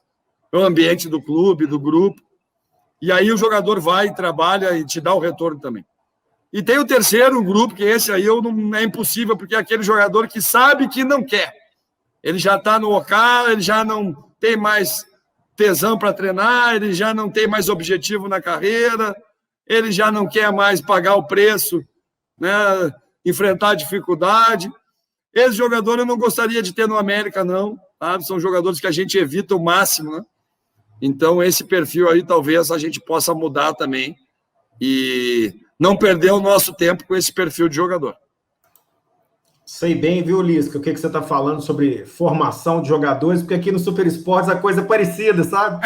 o ambiente do clube, do grupo. E aí o jogador vai, trabalha e te dá o retorno também. E tem o terceiro grupo, que esse aí é impossível, porque é aquele jogador que sabe que não quer. Ele já está no OK, ele já não tem mais tesão para treinar, ele já não tem mais objetivo na carreira, ele já não quer mais pagar o preço, né, enfrentar a dificuldade. Esse jogador eu não gostaria de ter no América, não, sabe? São jogadores que a gente evita o máximo, né? Então, esse perfil aí talvez a gente possa mudar também e não perder o nosso tempo com esse perfil de jogador. Sei bem, viu, Lisca, o que você está falando sobre formação de jogadores, porque aqui no Super Esportes a coisa é parecida, sabe?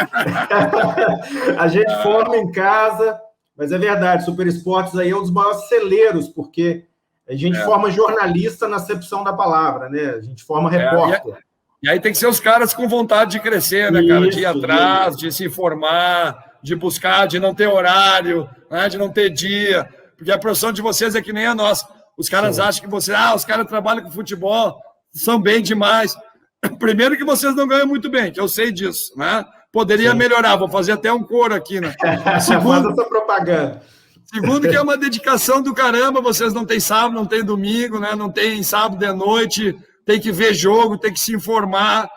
A gente forma em casa, mas é verdade, Super Esportes aí é um dos maiores celeiros, porque a gente forma jornalista na acepção da palavra, né? A gente forma repórter. E aí tem que ser os caras com vontade de crescer, né, cara? De ir atrás, de se informar, de buscar, de não ter horário, né? De não ter dia, porque a profissão de vocês é que nem a nossa. Os caras acham que os caras trabalham com futebol, são bem demais. Primeiro que vocês não ganham muito bem, que eu sei disso, né? Poderia melhorar, vou fazer até um coro aqui, né? Segundo, essa propaganda. Segundo que é uma dedicação do caramba, vocês não têm sábado, não têm domingo, né? Não tem sábado de noite, tem que ver jogo, tem que se informar,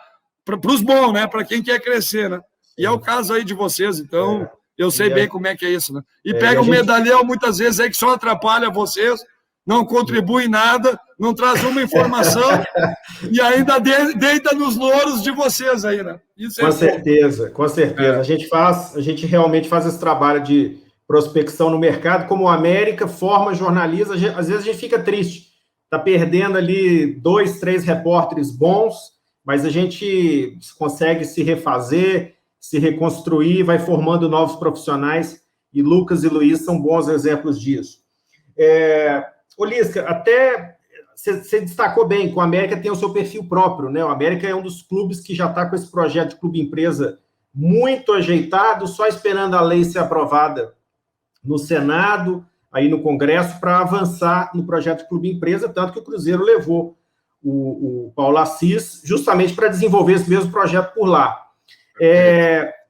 para os bons, né? Para quem quer crescer, né? E é o caso aí de vocês, então eu sei bem como é que é isso, né? E pega um medalhão muitas vezes aí que só atrapalha vocês, não contribui em nada, não traz uma informação e ainda deita nos louros de vocês aí, né? Isso com certeza, com certeza. A gente realmente faz esse trabalho de prospecção no mercado, como o América forma jornalistas, às vezes a gente fica triste, está perdendo ali 2, 3 repórteres bons, mas a gente consegue se refazer, se reconstruir, vai formando novos profissionais, e Lucas e Luiz são bons exemplos disso. Ô, Lisca, até você destacou bem que o América tem o seu perfil próprio, né? O América é um dos clubes que já está com esse projeto de clube-empresa muito ajeitado, só esperando a lei ser aprovada no Senado, aí no Congresso, para avançar no projeto de clube-empresa, tanto que o Cruzeiro levou o Paulo Assis justamente para desenvolver esse mesmo projeto por lá.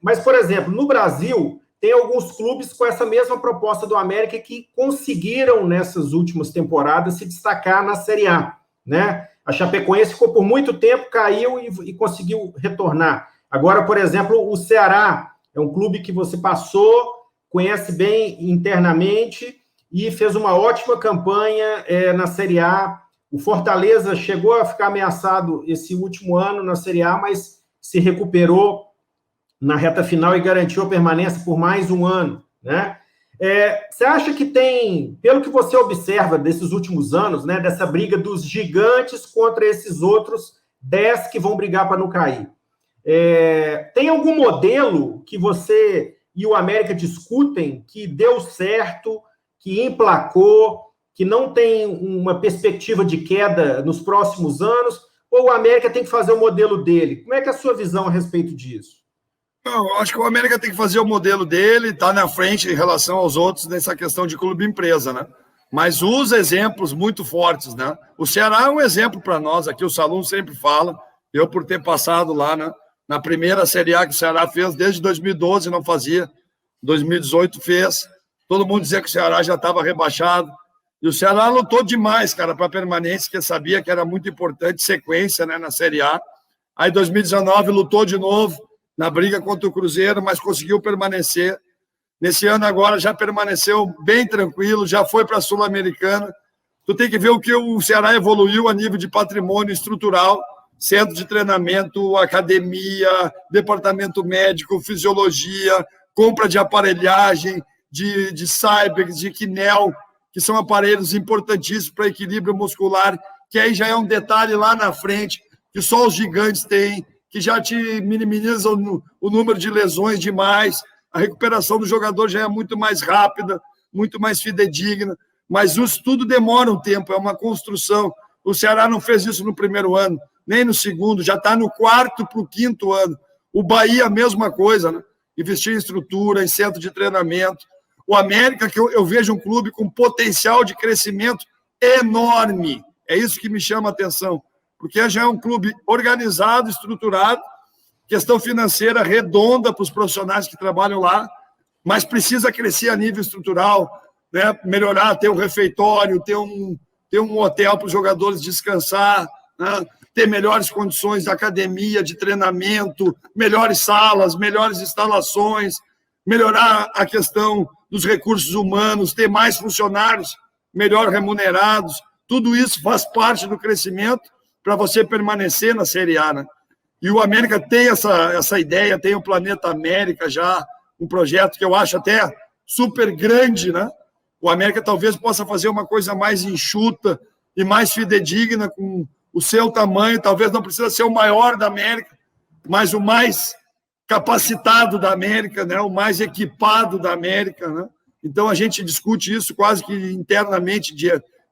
Mas, por exemplo, no Brasil, tem alguns clubes com essa mesma proposta do América que conseguiram, nessas últimas temporadas, se destacar na Série A, né? A Chapecoense ficou por muito tempo, caiu e conseguiu retornar. Agora, por exemplo, o Ceará é um clube que você passou, conhece bem internamente e fez uma ótima campanha na Série A. O Fortaleza chegou a ficar ameaçado esse último ano na Série A, mas se recuperou na reta final e garantiu a permanência por mais um ano, né? Você acha que tem, pelo que você observa desses últimos anos, né, dessa briga dos gigantes contra esses outros 10 que vão brigar para não cair, tem algum modelo que você e o América discutem que deu certo, que emplacou, que não tem uma perspectiva de queda nos próximos anos, ou o América tem que fazer o modelo dele? Como é que é a sua visão a respeito disso? Não, acho que o América tem que fazer o modelo dele, está na frente em relação aos outros nessa questão de clube-empresa, né? Mas usa exemplos muito fortes, né? O Ceará é um exemplo para nós, aqui o Salum sempre fala, eu por ter passado lá, né, na primeira Série A que o Ceará fez, desde 2012 não fazia, 2018 fez, todo mundo dizia que o Ceará já estava rebaixado, e o Ceará lutou demais, cara, para a permanência, que sabia que era muito importante, sequência, né, na Série A. Aí 2019 lutou de novo, na briga contra o Cruzeiro, mas conseguiu permanecer. Nesse ano agora já permaneceu bem tranquilo, já foi para a Sul-Americana. Tu tem que ver o que o Ceará evoluiu a nível de patrimônio estrutural, centro de treinamento, academia, departamento médico, fisiologia, compra de aparelhagem, de Cyber, de Kinel, que são aparelhos importantíssimos para equilíbrio muscular, que aí já é um detalhe lá na frente, que só os gigantes têm, que já te minimiza o número de lesões demais, a recuperação do jogador já é muito mais rápida, muito mais fidedigna, mas isso tudo demora um tempo, é uma construção. O Ceará não fez isso no primeiro ano, nem no segundo, já está no 4º para o 5º ano. O Bahia, a mesma coisa, né? Investir em estrutura, em centro de treinamento. O América, que eu vejo um clube com potencial de crescimento enorme, é isso que me chama a atenção. Porque já é um clube organizado, estruturado, questão financeira redonda para os profissionais que trabalham lá, mas precisa crescer a nível estrutural, né? Melhorar, ter um refeitório, ter um hotel para os jogadores descansar, né? Ter melhores condições de academia, de treinamento, melhores salas, melhores instalações, melhorar a questão dos recursos humanos, ter mais funcionários melhor remunerados. Tudo isso faz parte do crescimento para você permanecer na Série A, né? E o América tem essa ideia, tem o Planeta América já, um projeto que eu acho até super grande, né? O América talvez possa fazer uma coisa mais enxuta e mais fidedigna com o seu tamanho, talvez não precisa ser o maior da América, mas o mais capacitado da América, né? O mais equipado da América, né? Então a gente discute isso quase que internamente,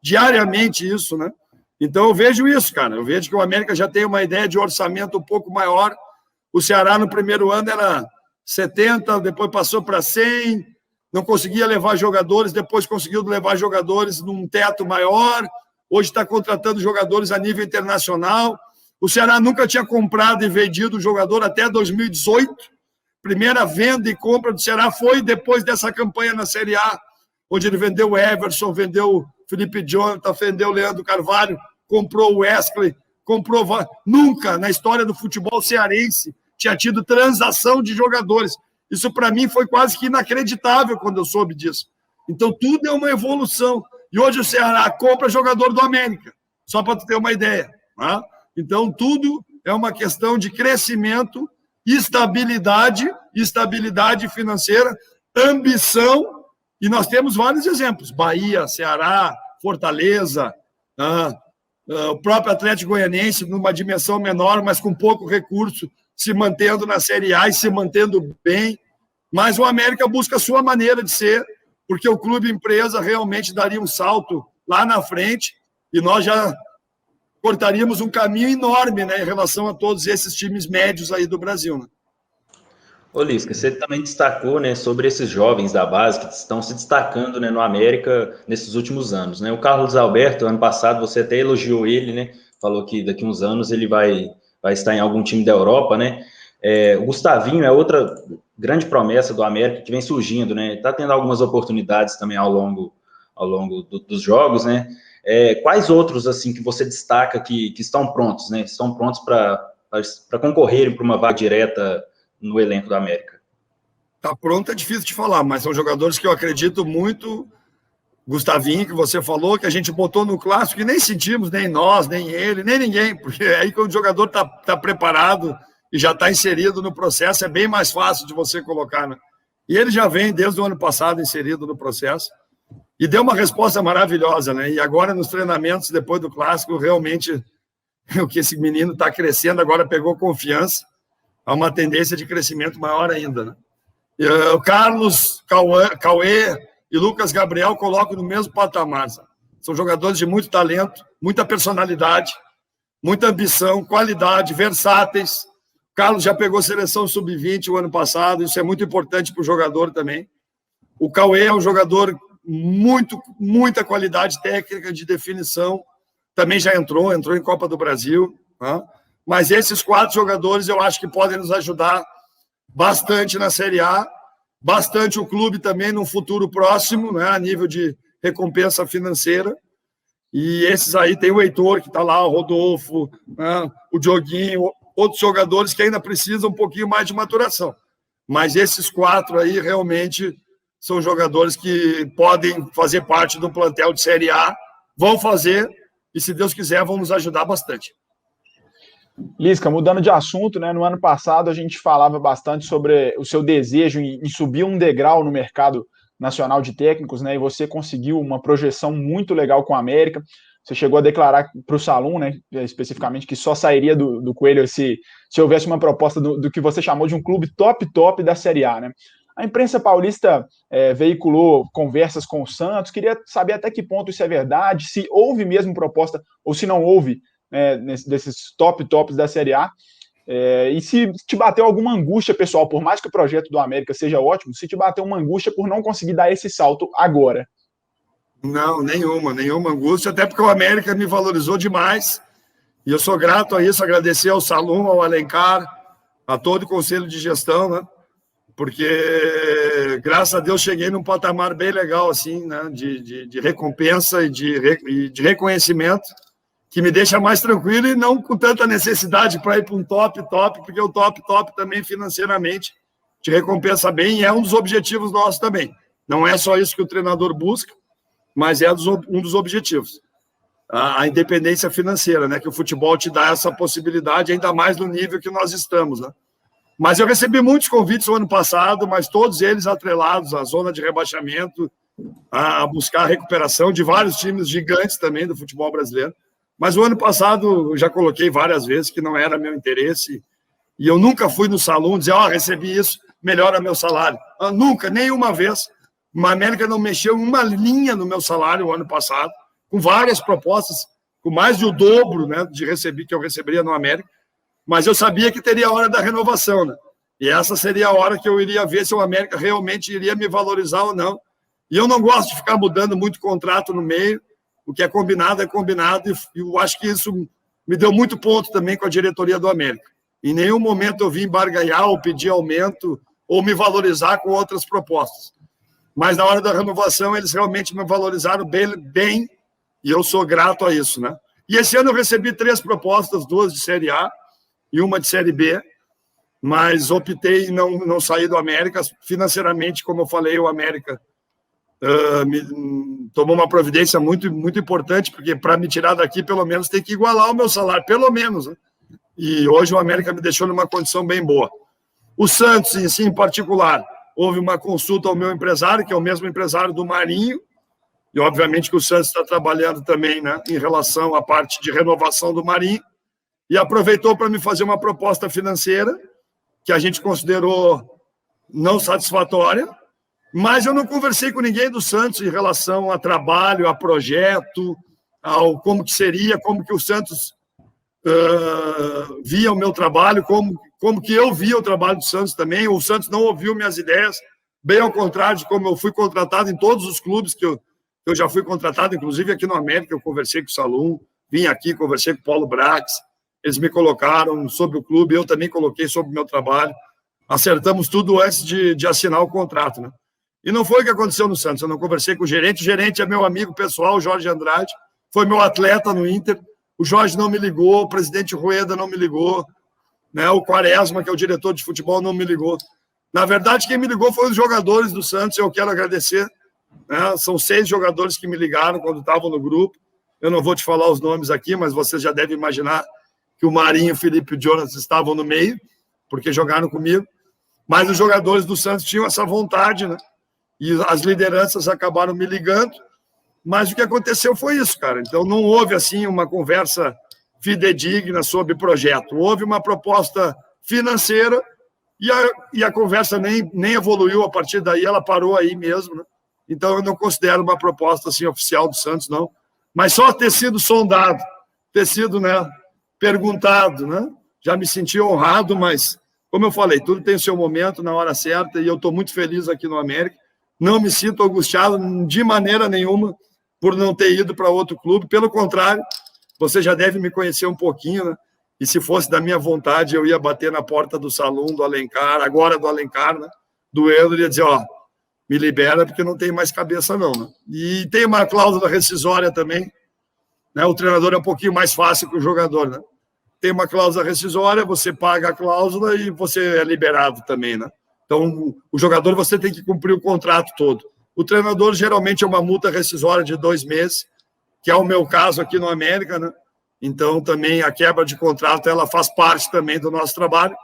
diariamente isso, né? Então eu vejo isso, cara. Eu vejo que o América já tem uma ideia de orçamento um pouco maior. O Ceará no primeiro ano era 70, depois passou para 100, não conseguia levar jogadores, depois conseguiu levar jogadores num teto maior. Hoje está contratando jogadores a nível internacional. O Ceará nunca tinha comprado e vendido jogador até 2018. Primeira venda e compra do Ceará foi depois dessa campanha na Série A, onde ele vendeu o Everson, vendeu o Felipe Jonathan, vendeu o Leandro Carvalho, comprou o Wesley, comprou... Nunca na história do futebol cearense tinha tido transação de jogadores. Isso para mim foi quase que inacreditável quando eu soube disso. Então tudo é uma evolução. E hoje o Ceará compra jogador do América, só para tu ter uma ideia, tá? Então tudo é uma questão de crescimento, estabilidade financeira, ambição, e nós temos vários exemplos, Bahia, Ceará, Fortaleza, O próprio Atlético Goianiense, numa dimensão menor, mas com pouco recurso, se mantendo na Série A e se mantendo bem. Mas o América busca a sua maneira de ser, porque o clube empresa realmente daria um salto lá na frente e nós já cortaríamos um caminho enorme, né, em relação a todos esses times médios aí do Brasil, né? Ô, Lisca, você também destacou, né, sobre esses jovens da base que estão se destacando, né, no América nesses últimos anos, né? O Carlos Alberto, ano passado, você até elogiou ele, né? Falou que daqui a uns anos ele vai estar em algum time da Europa, né? O Gustavinho é outra grande promessa do América que vem surgindo, né? Está tendo algumas oportunidades também ao longo dos jogos, né? Quais outros, assim, que você destaca que estão prontos, né? Estão prontos para concorrerem para uma vaga direta no elenco da América? Tá pronto, é difícil de falar, mas são jogadores que eu acredito muito. Gustavinho, que você falou, que a gente botou no clássico, e nem sentimos, nem nós, nem ele, nem ninguém, porque aí quando o jogador tá preparado e já está inserido no processo, é bem mais fácil de você colocar, né? E ele já vem desde o ano passado inserido no processo e deu uma resposta maravilhosa, né? E agora nos treinamentos, depois do clássico, realmente o que esse menino está crescendo, agora pegou confiança, há uma tendência de crescimento maior ainda, né? E, o Carlos, Cauê e Lucas Gabriel colocam no mesmo patamar, sabe? São jogadores de muito talento, muita personalidade, muita ambição, qualidade, versáteis. O Carlos já pegou seleção sub-20 o ano passado, isso é muito importante para o jogador também. O Cauê é um jogador muita qualidade técnica de definição, também já entrou em Copa do Brasil, né? Mas esses 4 jogadores eu acho que podem nos ajudar bastante na Série A, bastante o clube também no futuro próximo, né, a nível de recompensa financeira. E esses aí tem o Heitor, que está lá, o Rodolfo, né, o Dioguinho, outros jogadores que ainda precisam um pouquinho mais de maturação. Mas esses 4 aí realmente são jogadores que podem fazer parte do plantel de Série A, vão fazer e, se Deus quiser, vão nos ajudar bastante. Lisca, mudando de assunto, né? No ano passado a gente falava bastante sobre o seu desejo em subir um degrau no mercado nacional de técnicos, né? E você conseguiu uma projeção muito legal com a América. Você chegou a declarar para o Salum, né? Especificamente, que só sairia do Coelho se houvesse uma proposta do que você chamou de um clube top da Série A, né? A imprensa paulista veiculou conversas com o Santos. Queria saber até que ponto isso é verdade, se houve mesmo proposta ou se não houve, desses tops da Série A, e se te bateu alguma angústia, pessoal, por mais que o projeto do América seja ótimo, se te bateu uma angústia por não conseguir dar esse salto agora? Não, nenhuma angústia, até porque o América me valorizou demais, e eu sou grato a isso, agradecer ao Salum, ao Alencar, a todo o conselho de gestão, né? Porque, graças a Deus, cheguei num patamar bem legal, assim, né? De recompensa e de reconhecimento, que me deixa mais tranquilo e não com tanta necessidade para ir para um top, porque o top também financeiramente te recompensa bem e é um dos objetivos nossos também. Não é só isso que o treinador busca, mas é um dos objetivos. A independência financeira, né? Que o futebol te dá essa possibilidade, ainda mais no nível que nós estamos, né? Mas eu recebi muitos convites no ano passado, mas todos eles atrelados à zona de rebaixamento, a buscar a recuperação de vários times gigantes também do futebol brasileiro. Mas o ano passado eu já coloquei várias vezes que não era meu interesse e eu nunca fui no Salum dizer, recebi isso, melhora meu salário. Nunca, nenhuma vez. A América não mexeu uma linha no meu salário o ano passado, com várias propostas, com mais de o dobro, né, que eu receberia no América, mas eu sabia que teria a hora da renovação, né? E essa seria a hora que eu iria ver se o América realmente iria me valorizar ou não. E eu não gosto de ficar mudando muito contrato no meio. O que é combinado, e eu acho que isso me deu muito ponto também com a diretoria do América. Em nenhum momento eu vim barganhar ou pedir aumento ou me valorizar com outras propostas. Mas na hora da renovação eles realmente me valorizaram bem e eu sou grato a isso, né? E esse ano eu recebi 3 propostas, 2 de Série A e uma de Série B, mas optei em não sair do América. Financeiramente, como eu falei, o América tomou uma providência muito importante, porque para me tirar daqui, pelo menos, tem que igualar o meu salário, pelo menos, né? E hoje o América me deixou numa condição bem boa. O Santos, em particular, houve uma consulta ao meu empresário, que é o mesmo empresário do Marinho, E, obviamente, que o Santos está trabalhando também, né, em relação à parte de renovação do Marinho, e aproveitou para me fazer uma proposta financeira que a gente considerou não satisfatória, mas eu não conversei com ninguém do Santos em relação a trabalho, a projeto, ao como que seria, como que o Santos via o meu trabalho, como que eu via o trabalho do Santos também. O Santos não ouviu minhas ideias, bem ao contrário de como eu fui contratado em todos os clubes que eu já fui contratado, inclusive aqui no América, eu conversei com o Salum, vim aqui, conversei com o Paulo Brax, eles me colocaram sobre o clube, eu também coloquei sobre o meu trabalho, acertamos tudo antes de assinar o contrato, né? E não foi o que aconteceu no Santos, eu não conversei com o gerente é meu amigo pessoal, Jorge Andrade, foi meu atleta no Inter, o Jorge não me ligou, o presidente Rueda não me ligou, né? O Quaresma, que é o diretor de futebol, não me ligou. Na verdade, quem me ligou foram os jogadores do Santos, eu quero agradecer, né? São 6 jogadores que me ligaram quando estavam no grupo, eu não vou te falar os nomes aqui, mas você já deve imaginar que o Marinho, o Felipe e o Jonas estavam no meio, porque jogaram comigo, mas os jogadores do Santos tinham essa vontade, né? E as lideranças acabaram me ligando, mas o que aconteceu foi isso, cara. Então não houve, assim, uma conversa fidedigna sobre projeto. Houve uma proposta financeira e a conversa nem evoluiu a partir daí, ela parou aí mesmo, né? Então eu não considero uma proposta, assim, oficial do Santos, não. Mas só ter sido sondado, ter sido, né, perguntado, né? Já me senti honrado, mas, como eu falei, tudo tem o seu momento, na hora certa, e eu estou muito feliz aqui no América. Não me sinto angustiado de maneira nenhuma por não ter ido para outro clube. Pelo contrário, você já deve me conhecer um pouquinho, né? E se fosse da minha vontade, eu ia bater na porta do Salum, do Alencar, agora do Alencar, né? Do Euler, ia dizer, ó, me libera porque não tem mais cabeça não, né? E tem uma cláusula rescisória também, né? O treinador é um pouquinho mais fácil que o jogador, né? Tem uma cláusula rescisória, você paga a cláusula e você é liberado também, né? Então, o jogador, você tem que cumprir o contrato todo. O treinador, geralmente, é uma multa rescisória de 2 meses, que é o meu caso aqui no América, né? Então, também, a quebra de contrato, ela faz parte também do nosso trabalho,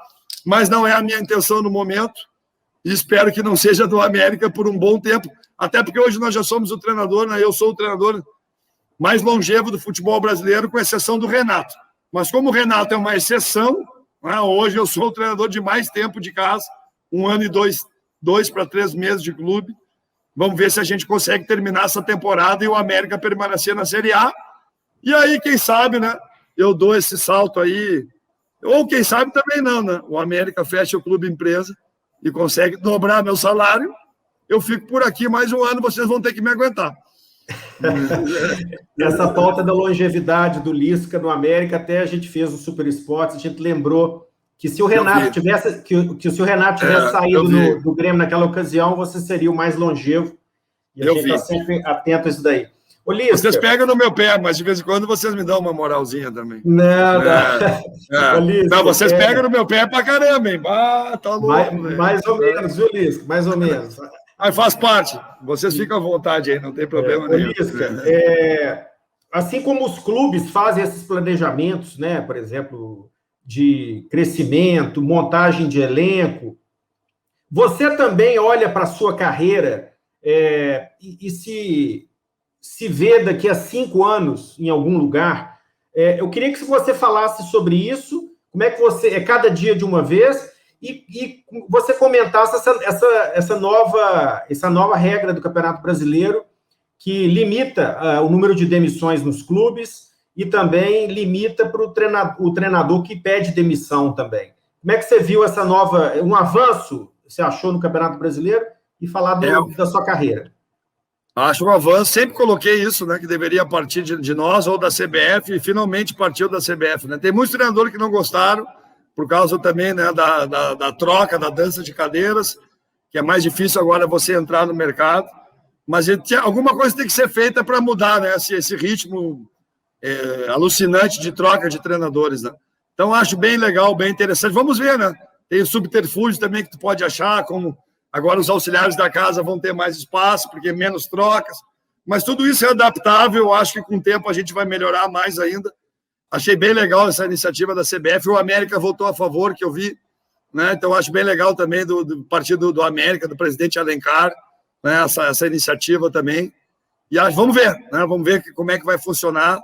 mas não é a minha intenção no momento, e espero que não seja do América por um bom tempo, até porque hoje nós já somos o treinador, né? Eu sou o treinador mais longevo do futebol brasileiro, com exceção do Renato. Mas como o Renato é uma exceção, né? Hoje eu sou o treinador de mais tempo de casa, 1 ano e 2 para 3 meses de clube. Vamos ver se a gente consegue terminar essa temporada e o América permanecer na Série A. E aí, quem sabe, né? Eu dou esse salto aí. Ou quem sabe também não, né? O América fecha o clube empresa e consegue dobrar meu salário. Eu fico por aqui mais 1 ano, vocês vão ter que me aguentar. Essa pauta da longevidade do Lisca no América, até a gente fez o Super Esportes, a gente lembrou que se o Renato tivesse se o Renato tivesse saído do Grêmio naquela ocasião, você seria o mais longevo. E a gente está sempre atento a isso daí. Ô, Lisca, vocês pegam no meu pé, mas de vez em quando vocês me dão uma moralzinha também. Não. Ô, Lisca, não, vocês pegam no meu pé pra caramba, hein? Ah, tá louco. Mais ou menos, viu, Lisca? Mais ou menos. Aí faz parte. Vocês ficam à vontade aí, não tem problema nenhum. Lisca, assim como os clubes fazem esses planejamentos, né? Por exemplo, de crescimento, montagem de elenco, você também olha para a sua carreira e se vê daqui a 5 anos em algum lugar. Eu queria que você falasse sobre isso, como é que você... É cada dia de uma vez, e você comentasse essa nova regra do Campeonato Brasileiro, que limita o número de demissões nos clubes e também limita para o treinador que pede demissão também. Como é que você viu essa um avanço, você achou no Campeonato Brasileiro, e falar da sua carreira? Acho um avanço, sempre coloquei isso, né, que deveria partir de nós ou da CBF, e finalmente partiu da CBF, né? Tem muitos treinadores que não gostaram, por causa também, né, da troca, da dança de cadeiras, que é mais difícil agora você entrar no mercado, mas alguma coisa tem que ser feita para mudar, né, esse ritmo alucinante de troca de treinadores, né? Então, acho bem legal, bem interessante. Vamos ver, né? Tem o subterfúgio também que tu pode achar, como agora os auxiliares da casa vão ter mais espaço, porque menos trocas, mas tudo isso é adaptável, acho que com o tempo a gente vai melhorar mais ainda. Achei bem legal essa iniciativa da CBF, o América votou a favor, que eu vi, né? Então acho bem legal também do partido do América, do presidente Alencar, né? Essa iniciativa também, E vamos ver, né? Vamos ver como é que vai funcionar.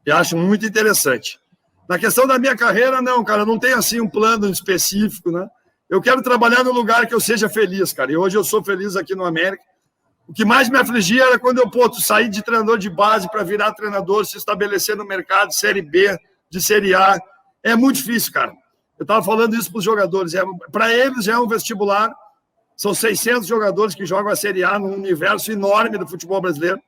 Eu acho muito interessante. Na questão da minha carreira, não, cara, não tem assim um plano específico, né? Eu quero trabalhar num lugar que eu seja feliz, cara. E hoje eu sou feliz aqui no América. O que mais me afligia era quando eu saí de treinador de base para virar treinador, se estabelecer no mercado de Série B, de Série A. É muito difícil, cara. Eu estava falando isso para os jogadores. Para eles já é um vestibular. São 600 jogadores que jogam a Série A num universo enorme do futebol brasileiro.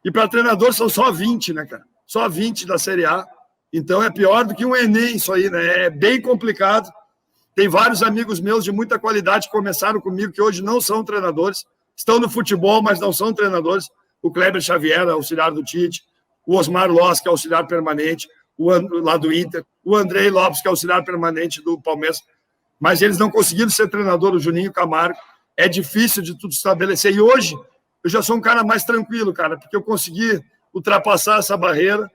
E para treinador são só 20, né, cara? Só 20 da Série A. Então é pior do que um Enem isso aí, né? É bem complicado. Tem vários amigos meus de muita qualidade que começaram comigo, que hoje não são treinadores. Estão no futebol, mas não são treinadores. O Kleber Xavier, auxiliar do Tite. O Osmar Loss, que é auxiliar permanente, lá do Inter. O Andrei Lopes, que é auxiliar permanente do Palmeiras. Mas eles não conseguiram ser treinador, o Juninho Camargo. É difícil de tudo estabelecer. E hoje, eu já sou um cara mais tranquilo, cara, porque eu consegui ultrapassar essa barreira.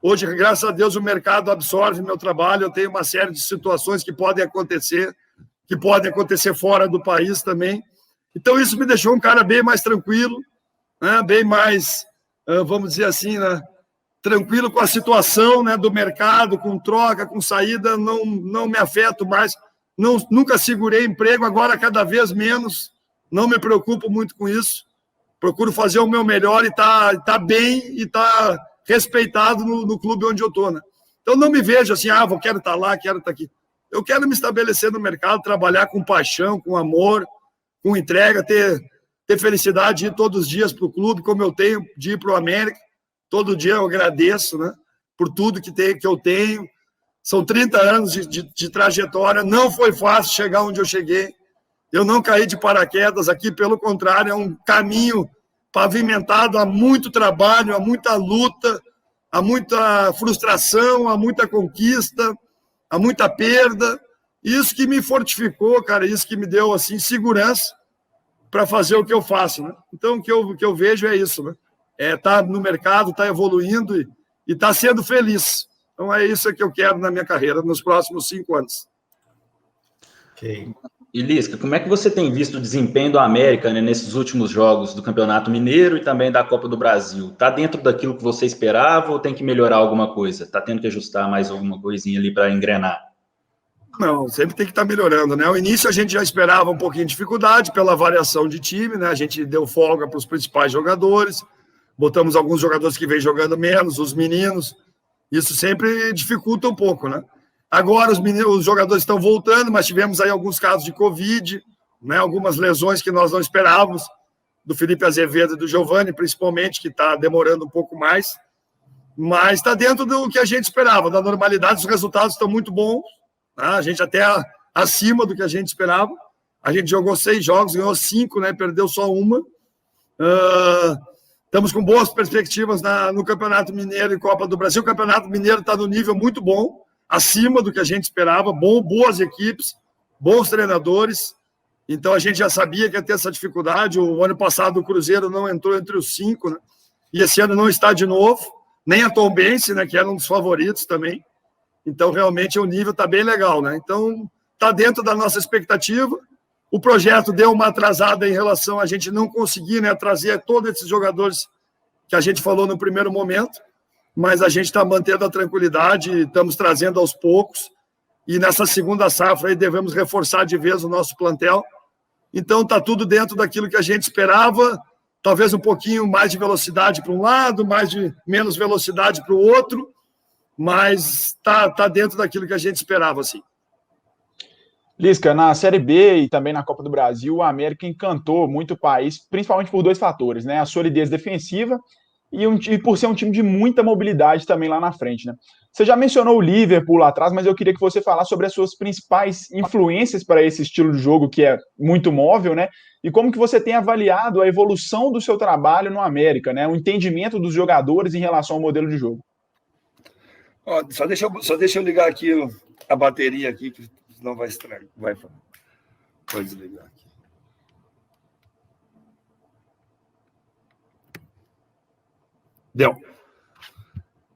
Hoje, graças a Deus, o mercado absorve meu trabalho. Eu tenho uma série de situações que podem acontecer fora do país também. Então, isso me deixou um cara bem mais tranquilo, né? Bem mais, vamos dizer assim, né? Tranquilo com a situação, né? Do mercado, com troca, com saída. Não me afeto mais. Nunca segurei emprego, agora cada vez menos. Não me preocupo muito com isso. Procuro fazer o meu melhor e tá bem e tá respeitado no clube onde eu estou, né? Então, não me vejo assim, quero estar lá, quero estar aqui. Eu quero me estabelecer no mercado, trabalhar com paixão, com amor, com entrega, ter felicidade de ir todos os dias para o clube, como eu tenho de ir para o América. Todo dia eu agradeço, né, por tudo que eu tenho. São 30 anos de trajetória, não foi fácil chegar onde eu cheguei. Eu não caí de paraquedas aqui, pelo contrário, é um caminho pavimentado há muito trabalho, há muita luta, há muita frustração, há muita conquista, há muita perda. Isso que me fortificou, cara, isso que me deu assim segurança para fazer o que eu faço, né? Então, o que eu vejo é isso, né? Tá no mercado, tá evoluindo e tá sendo feliz. Então, é isso que eu quero na minha carreira nos próximos 5 anos. Ok. E, Lisca, como é que você tem visto o desempenho do América, né, nesses últimos jogos do Campeonato Mineiro e também da Copa do Brasil? Tá dentro daquilo que você esperava ou tem que melhorar alguma coisa? Tá tendo que ajustar mais alguma coisinha ali para engrenar? Não, sempre tem que estar melhorando, né? Ao início a gente já esperava um pouquinho de dificuldade pela variação de time, né? A gente deu folga para os principais jogadores, botamos alguns jogadores que vêm jogando menos, os meninos. Isso sempre dificulta um pouco, né? Agora os jogadores estão voltando, mas tivemos aí alguns casos de Covid, né? Algumas lesões que nós não esperávamos, do Felipe Azevedo e do Giovani, principalmente, que está demorando um pouco mais. Mas está dentro do que a gente esperava, da normalidade, os resultados estão muito bons. A gente até acima do que a gente esperava. A gente jogou 6 jogos, ganhou 5, né? Perdeu só uma. Estamos com boas perspectivas no Campeonato Mineiro e Copa do Brasil. O Campeonato Mineiro está no nível muito bom, acima do que a gente esperava. Boas equipes, bons treinadores. Então a gente já sabia que ia ter essa dificuldade. O ano passado o Cruzeiro não entrou entre os 5, né? E esse ano não está de novo. Nem a Tombense, né? Que era um dos favoritos também. Então, realmente, o nível está bem legal, né? Então, está dentro da nossa expectativa. O projeto deu uma atrasada em relação a gente não conseguir, né, trazer todos esses jogadores que a gente falou no primeiro momento, mas a gente está mantendo a tranquilidade, estamos trazendo aos poucos, e nessa segunda safra aí devemos reforçar de vez o nosso plantel. Então, está tudo dentro daquilo que a gente esperava, talvez um pouquinho mais de velocidade para um lado, menos velocidade para o outro, mas tá dentro daquilo que a gente esperava, assim. Lisca, na Série B e também na Copa do Brasil, o América encantou muito o país, principalmente por 2 fatores, né? A solidez defensiva e por ser um time de muita mobilidade também lá na frente, né? Você já mencionou o Liverpool lá atrás, mas eu queria que você falasse sobre as suas principais influências para esse estilo de jogo que é muito móvel, né? E como que você tem avaliado a evolução do seu trabalho no América, né? O entendimento dos jogadores em relação ao modelo de jogo. Ó, só deixa eu ligar aqui a bateria aqui, que senão vai estragar. Pode desligar aqui. Deu.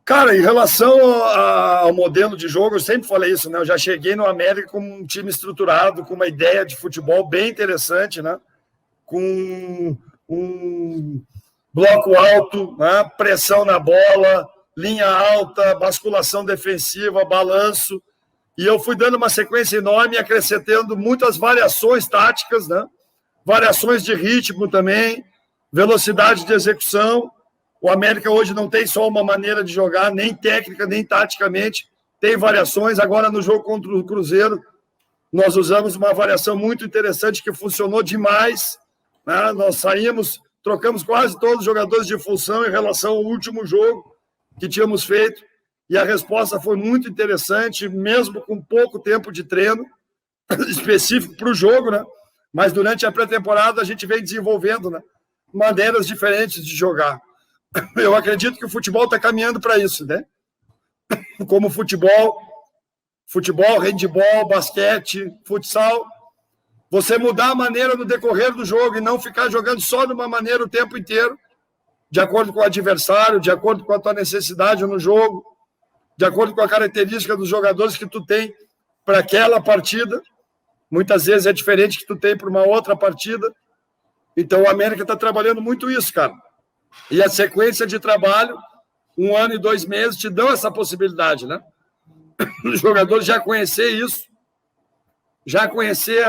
Cara, em relação ao modelo de jogo, eu sempre falei isso, né? Eu já cheguei no América com um time estruturado, com uma ideia de futebol bem interessante, né? Com bloco alto, né? Pressão na bola, linha alta, basculação defensiva, balanço. E eu fui dando uma sequência enorme, acrescentando muitas variações táticas, né? Variações de ritmo também, velocidade de execução. O América hoje não tem só uma maneira de jogar, nem técnica, nem taticamente. Tem variações. Agora, no jogo contra o Cruzeiro, nós usamos uma variação muito interessante que funcionou demais, né? Nós trocamos quase todos os jogadores de função em relação ao último jogo que tínhamos feito. E a resposta foi muito interessante, mesmo com pouco tempo de treino específico para o jogo, né? Mas durante a pré-temporada a gente vem desenvolvendo, né, maneiras diferentes de jogar. Eu acredito que o futebol está caminhando para isso, né? Como futebol, handebol, basquete, futsal, você mudar a maneira no decorrer do jogo e não ficar jogando só de uma maneira o tempo inteiro, de acordo com o adversário, de acordo com a tua necessidade no jogo, de acordo com a característica dos jogadores que tu tem para aquela partida. Muitas vezes é diferente que tu tem para uma outra partida. Então, o América está trabalhando muito isso, cara. E a sequência de trabalho, 1 ano e 2 meses, te dão essa possibilidade, né? Os jogadores já conhecer isso, já conhecer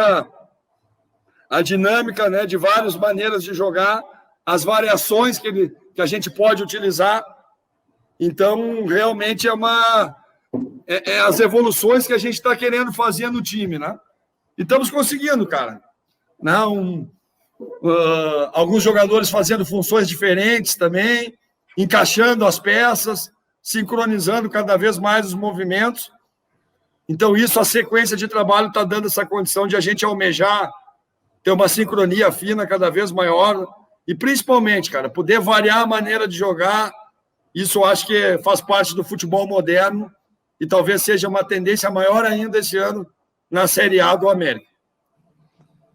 a dinâmica, né, de várias maneiras de jogar, as variações que a gente pode utilizar. Então, realmente é as evoluções que a gente está querendo fazer no time, né? E estamos conseguindo, cara. Não, alguns jogadores fazendo funções diferentes também, encaixando as peças, sincronizando cada vez mais os movimentos. Então, isso, a sequência de trabalho está dando essa condição de a gente almejar ter uma sincronia fina cada vez maior e, principalmente, cara, poder variar a maneira de jogar. Isso eu acho que faz parte do futebol moderno e talvez seja uma tendência maior ainda esse ano na Série A do América.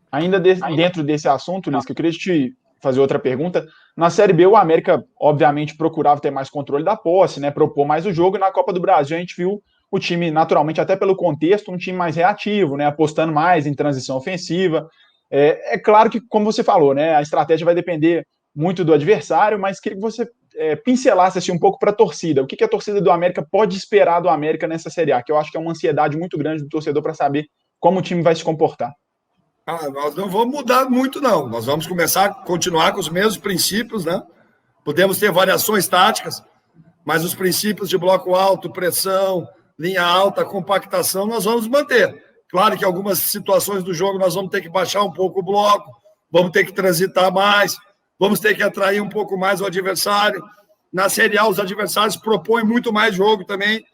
Ainda dentro desse assunto, Luiz, que eu queria te fazer outra pergunta. Na Série B, o América, obviamente, procurava ter mais controle da posse, né, propor mais o jogo, e na Copa do Brasil a gente viu o time, naturalmente, até pelo contexto, um time mais reativo, né, apostando mais em transição ofensiva. É claro que, como você falou, né, a estratégia vai depender muito do adversário, mas queria que você pincelasse assim, um pouco para a torcida. O que a torcida do América pode esperar do América nessa Série A? Que eu acho que é uma ansiedade muito grande do torcedor para saber como o time vai se comportar. Nós não vamos mudar muito, não. Nós vamos continuar com os mesmos princípios, né? Podemos ter variações táticas, mas os princípios de bloco alto, pressão, linha alta, compactação, nós vamos manter. Claro que algumas situações do jogo nós vamos ter que baixar um pouco o bloco, vamos ter que transitar mais, vamos ter que atrair um pouco mais o adversário. Na Série A, os adversários propõem muito mais jogo também,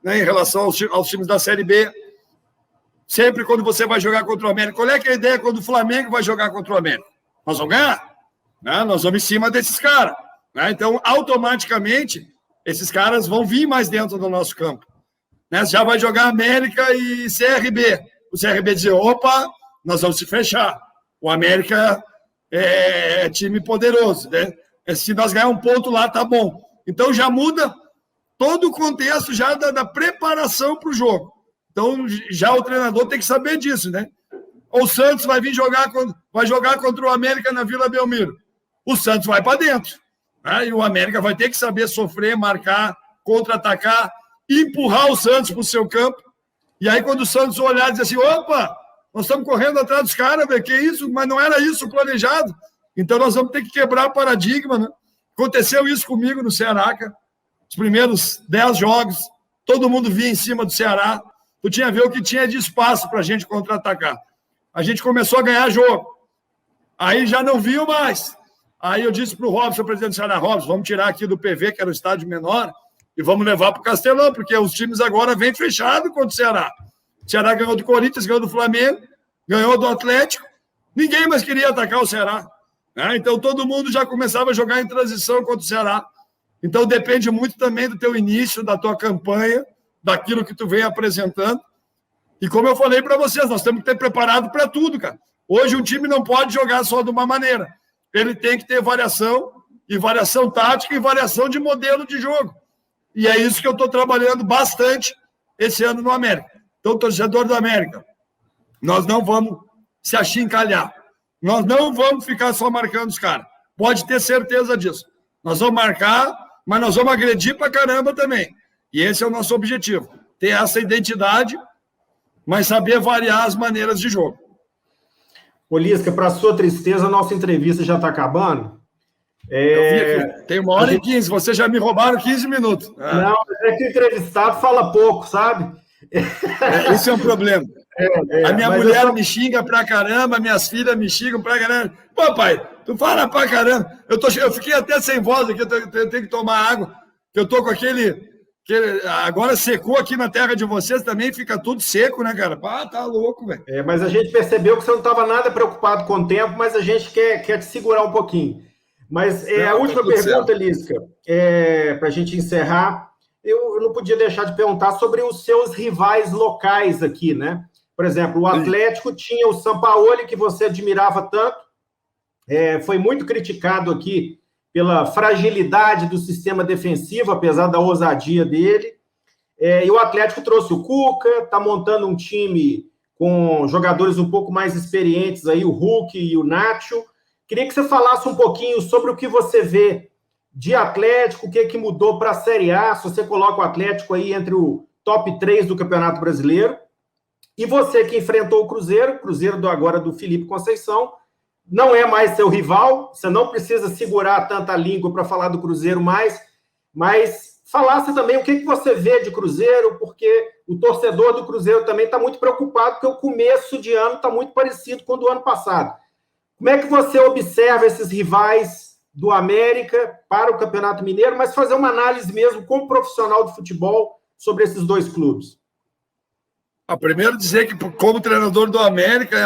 né, em relação aos times da Série B. Sempre quando você vai jogar contra o América, qual é que é a ideia quando o Flamengo vai jogar contra o América? Nós vamos ganhar, né? Nós vamos em cima desses caras, né? Então, automaticamente, esses caras vão vir mais dentro do nosso campo, né? Já vai jogar América e CRB. O CRB dizer, opa, nós vamos se fechar. O América é time poderoso, né? Se nós ganhar um ponto lá, tá bom. Então, já muda todo o contexto já da preparação para o jogo. Então, já o treinador tem que saber disso, né? O Santos vai vir jogar contra o América na Vila Belmiro. O Santos vai para dentro, né? E o América vai ter que saber sofrer, marcar, contra-atacar, empurrar o Santos para o seu campo. E aí, quando o Santos olhar e dizer assim, opa, nós estamos correndo atrás dos caras, que isso? Mas não era isso planejado. Então, nós vamos ter que quebrar paradigma, né? Aconteceu isso comigo no Ceará, cara. Os primeiros 10 jogos, todo mundo vinha em cima do Ceará. Tu tinha a ver o que tinha de espaço para a gente contra-atacar. A gente começou a ganhar jogo. Aí já não viu mais. Aí eu disse para o Robson, o presidente do Ceará, Robson, vamos tirar aqui do PV, que era o estádio menor, e vamos levar para o Castelão, porque os times agora vêm fechados contra o Ceará. O Ceará ganhou do Corinthians, ganhou do Flamengo, ganhou do Atlético. Ninguém mais queria atacar o Ceará, né? Então todo mundo já começava a jogar em transição contra o Ceará. Então depende muito também do teu início, da tua campanha, daquilo que tu vem apresentando. E como eu falei para vocês, nós temos que ter preparado para tudo, cara. Hoje um time não pode jogar só de uma maneira. Ele tem que ter variação, e variação tática, e variação de modelo de jogo. E é isso que eu estou trabalhando bastante esse ano no América. Então, torcedor do América, nós não vamos se achincalhar. Nós não vamos ficar só marcando os caras. pode ter certeza disso. Nós vamos marcar, mas nós vamos agredir pra caramba também. E esse é o nosso objetivo, ter essa identidade, mas saber variar as maneiras de jogo. Ô, Lisca, para sua tristeza, a nossa entrevista já está acabando. Eu vi aqui, tem 1h15, vocês já me roubaram 15 minutos. Não, é que o entrevistado fala pouco, sabe? Esse é um problema. A minha mulher me xinga pra caramba, minhas filhas me xingam pra caramba. Pô, pai, tu fala pra caramba. Eu fiquei até sem voz aqui, eu tenho que tomar água, que eu tô com aquele... Agora secou aqui na terra de vocês também, fica tudo seco, né, cara? Pá, tá louco, velho. Mas a gente percebeu que você não estava nada preocupado com o tempo, mas a gente quer te segurar um pouquinho. Mas a última pergunta, Lisca, para a gente encerrar, eu não podia deixar de perguntar sobre os seus rivais locais aqui, né? Por exemplo, o Atlético tinha o Sampaoli, que você admirava tanto, foi muito criticado aqui pela fragilidade do sistema defensivo, apesar da ousadia dele. E o Atlético trouxe o Cuca, está montando um time com jogadores um pouco mais experientes, aí, o Hulk e o Nacho. Queria que você falasse um pouquinho sobre o que você vê de Atlético, o que mudou para a Série A, se você coloca o Atlético aí entre o top 3 do Campeonato Brasileiro. E você que enfrentou o Cruzeiro agora do Felipe Conceição, não é mais seu rival, você não precisa segurar tanta língua para falar do Cruzeiro mais, mas falasse também o que você vê de Cruzeiro, porque o torcedor do Cruzeiro também está muito preocupado, porque o começo de ano está muito parecido com o do ano passado. Como é que você observa esses rivais do América para o Campeonato Mineiro, mas fazer uma análise mesmo como profissional de futebol sobre esses dois clubes? Primeiro dizer que, como treinador do América,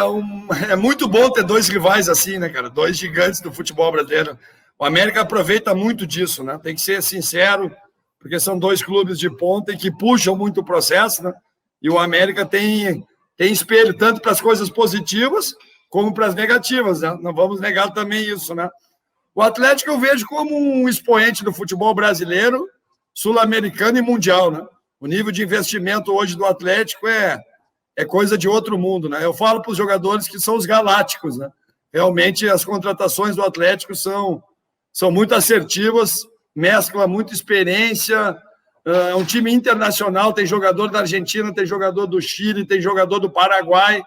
é muito bom ter dois rivais assim, né, cara? Dois gigantes do futebol brasileiro. O América aproveita muito disso, né? Tem que ser sincero, porque são dois clubes de ponta e que puxam muito o processo, né? E o América tem espelho tanto para as coisas positivas como para as negativas, né? Não vamos negar também isso, né? O Atlético eu vejo como um expoente do futebol brasileiro, sul-americano e mundial, né? O nível de investimento hoje do Atlético é coisa de outro mundo, né? Eu falo para os jogadores que são os galácticos, né? Realmente as contratações do Atlético são muito assertivas, mescla muita experiência, é um time internacional, tem jogador da Argentina, tem jogador do Chile, tem jogador do Paraguai,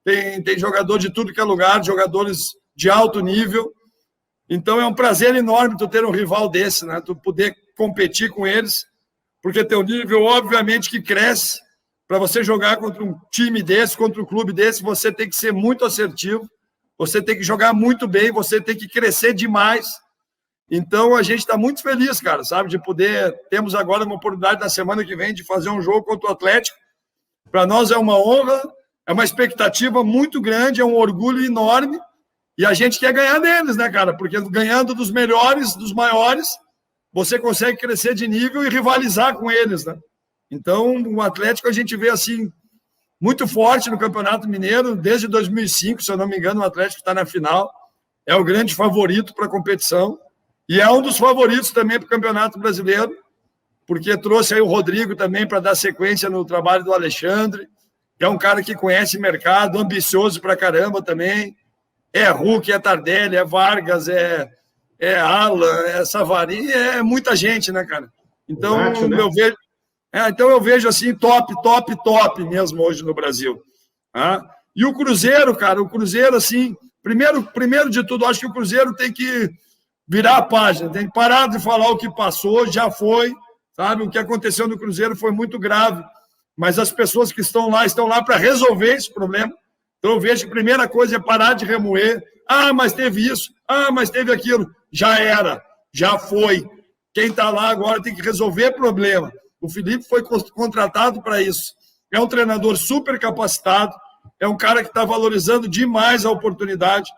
tem jogador de tudo que é lugar, jogadores de alto nível. Então é um prazer enorme tu ter um rival desse, né? Tu poder competir com eles, porque teu nível, obviamente, que cresce. Para você jogar contra um time desse, contra um clube desse, você tem que ser muito assertivo, você tem que jogar muito bem, você tem que crescer demais. Então, a gente está muito feliz, cara, sabe, de poder... Temos agora uma oportunidade na semana que vem de fazer um jogo contra o Atlético. Para nós é uma honra, é uma expectativa muito grande, é um orgulho enorme, e a gente quer ganhar deles, né, cara? Porque ganhando dos melhores, dos maiores, você consegue crescer de nível e rivalizar com eles, né? Então, o Atlético a gente vê, assim, muito forte no Campeonato Mineiro, desde 2005, se eu não me engano, o Atlético está na final, é o grande favorito para a competição, e é um dos favoritos também para o Campeonato Brasileiro, porque trouxe aí o Rodrigo também para dar sequência no trabalho do Alexandre, que é um cara que conhece mercado, ambicioso pra caramba também, é Hulk, é Tardelli, é Vargas, é Alan, é Savari, é muita gente, né, cara? Então, Nacho, né? Eu vejo assim, top mesmo hoje no Brasil. Tá? E o Cruzeiro, cara, assim, primeiro de tudo, acho que o Cruzeiro tem que virar a página, tem que parar de falar o que passou, já foi, sabe? O que aconteceu no Cruzeiro foi muito grave, mas as pessoas que estão lá para resolver esse problema. Então eu vejo que a primeira coisa é parar de remoer. Mas teve isso, mas teve aquilo. Já era, já foi. Quem está lá agora tem que resolver problema. O Felipe foi contratado para isso. É um treinador super capacitado, é um cara que está valorizando demais a oportunidade,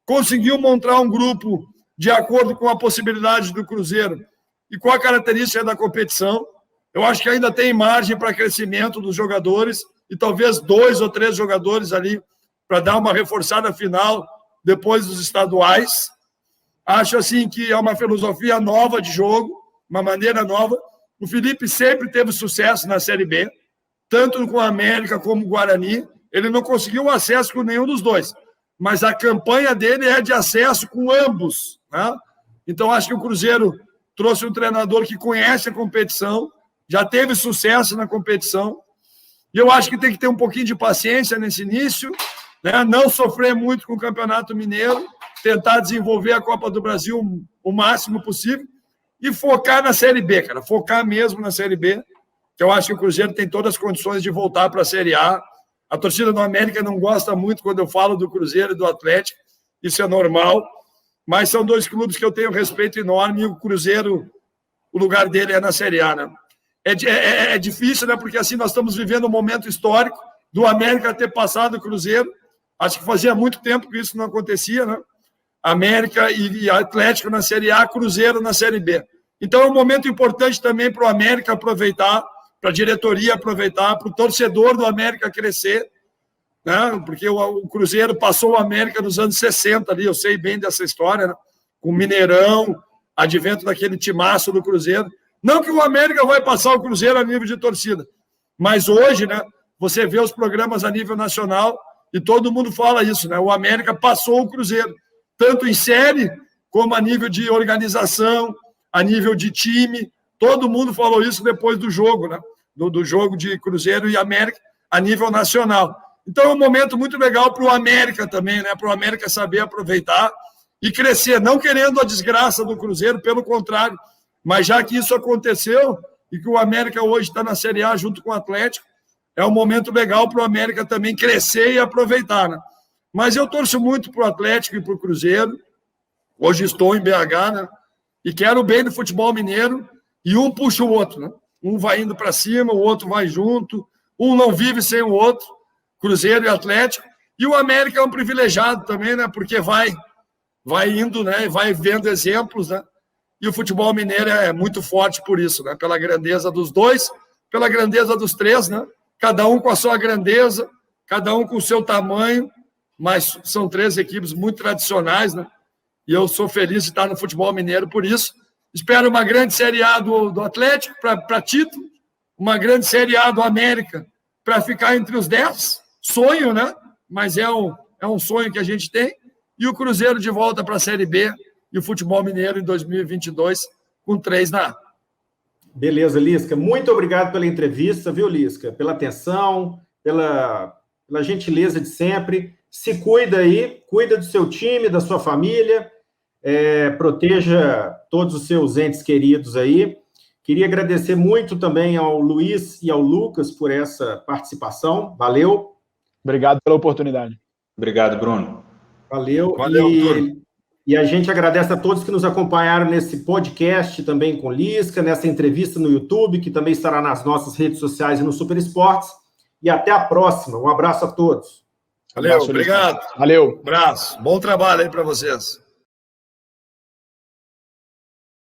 conseguiu montar um grupo de acordo com a possibilidade do Cruzeiro e com a característica da competição. Eu acho que ainda tem margem para crescimento dos jogadores e talvez 2 ou 3 jogadores ali para dar uma reforçada final depois dos estaduais. Acho assim que é uma filosofia nova de jogo, uma maneira nova. O Felipe sempre teve sucesso na Série B, tanto com a América como o Guarani. Ele não conseguiu acesso com nenhum dos dois, mas a campanha dele é de acesso com ambos. né? Então, acho que o Cruzeiro trouxe um treinador que conhece a competição, já teve sucesso na competição, e eu acho que tem que ter um pouquinho de paciência nesse início, né? Não sofrer muito com o Campeonato Mineiro, tentar desenvolver a Copa do Brasil o máximo possível e focar na Série B, cara, focar mesmo na Série B, que eu acho que o Cruzeiro tem todas as condições de voltar para a Série A. A torcida do América não gosta muito quando eu falo do Cruzeiro e do Atlético, isso é normal, mas são dois clubes que eu tenho um respeito enorme, e o Cruzeiro, o lugar dele é na Série A, né? É difícil, né? Porque assim nós estamos vivendo um momento histórico do América ter passado o Cruzeiro. Acho que fazia muito tempo que isso não acontecia, né? América e Atlético na Série A, Cruzeiro na Série B. Então é um momento importante também para o América aproveitar, para a diretoria aproveitar, para o torcedor do América crescer, né? Porque o Cruzeiro passou o América nos anos 60 ali, eu sei bem dessa história, né? Com o Mineirão, advento daquele timaço do Cruzeiro. Não que o América vai passar o Cruzeiro a nível de torcida, mas hoje, né, você vê os programas a nível nacional e todo mundo fala isso, né? O América passou o Cruzeiro, tanto em série como a nível de organização, a nível de time. Todo mundo falou isso depois do jogo, né? Do jogo de Cruzeiro e América a nível nacional. Então é um momento muito legal para o América também, né? Para o América saber aproveitar e crescer, não querendo a desgraça do Cruzeiro, pelo contrário. Mas já que isso aconteceu e que o América hoje está na Série A junto com o Atlético, é um momento legal para o América também crescer e aproveitar, né? Mas eu torço muito para o Atlético e para o Cruzeiro. Hoje estou em BH, né? E quero o bem do futebol mineiro, e um puxa o outro, né? Um vai indo para cima, o outro vai junto, um não vive sem o outro, Cruzeiro e Atlético. E o América é um privilegiado também, né? Porque vai indo, né? Vai vendo exemplos, né? E o futebol mineiro é muito forte por isso, né? Pela grandeza dos dois, pela grandeza dos três, né? Cada um com a sua grandeza, cada um com o seu tamanho, mas são três equipes muito tradicionais, né? E eu sou feliz de estar no futebol mineiro por isso. Espero uma grande Série A do Atlético para título, uma grande Série A do América para ficar entre os 10. Sonho, né? Mas é um sonho que a gente tem. E o Cruzeiro de volta para a Série B e o futebol mineiro em 2022 com 3 na A. Beleza, Lisca. Muito obrigado pela entrevista, viu, Lisca? Pela atenção, pela gentileza de sempre. Se cuida aí, cuida do seu time, da sua família, proteja todos os seus entes queridos aí. Queria agradecer muito também ao Luiz e ao Lucas por essa participação. Valeu. Obrigado pela oportunidade. Obrigado, Bruno. Valeu. E a gente agradece a todos que nos acompanharam nesse podcast também com Lisca, nessa entrevista no YouTube, que também estará nas nossas redes sociais e no Super Esportes. E até a próxima. Um abraço a todos. Valeu, obrigado. Valeu. Um abraço. Bom trabalho aí para vocês.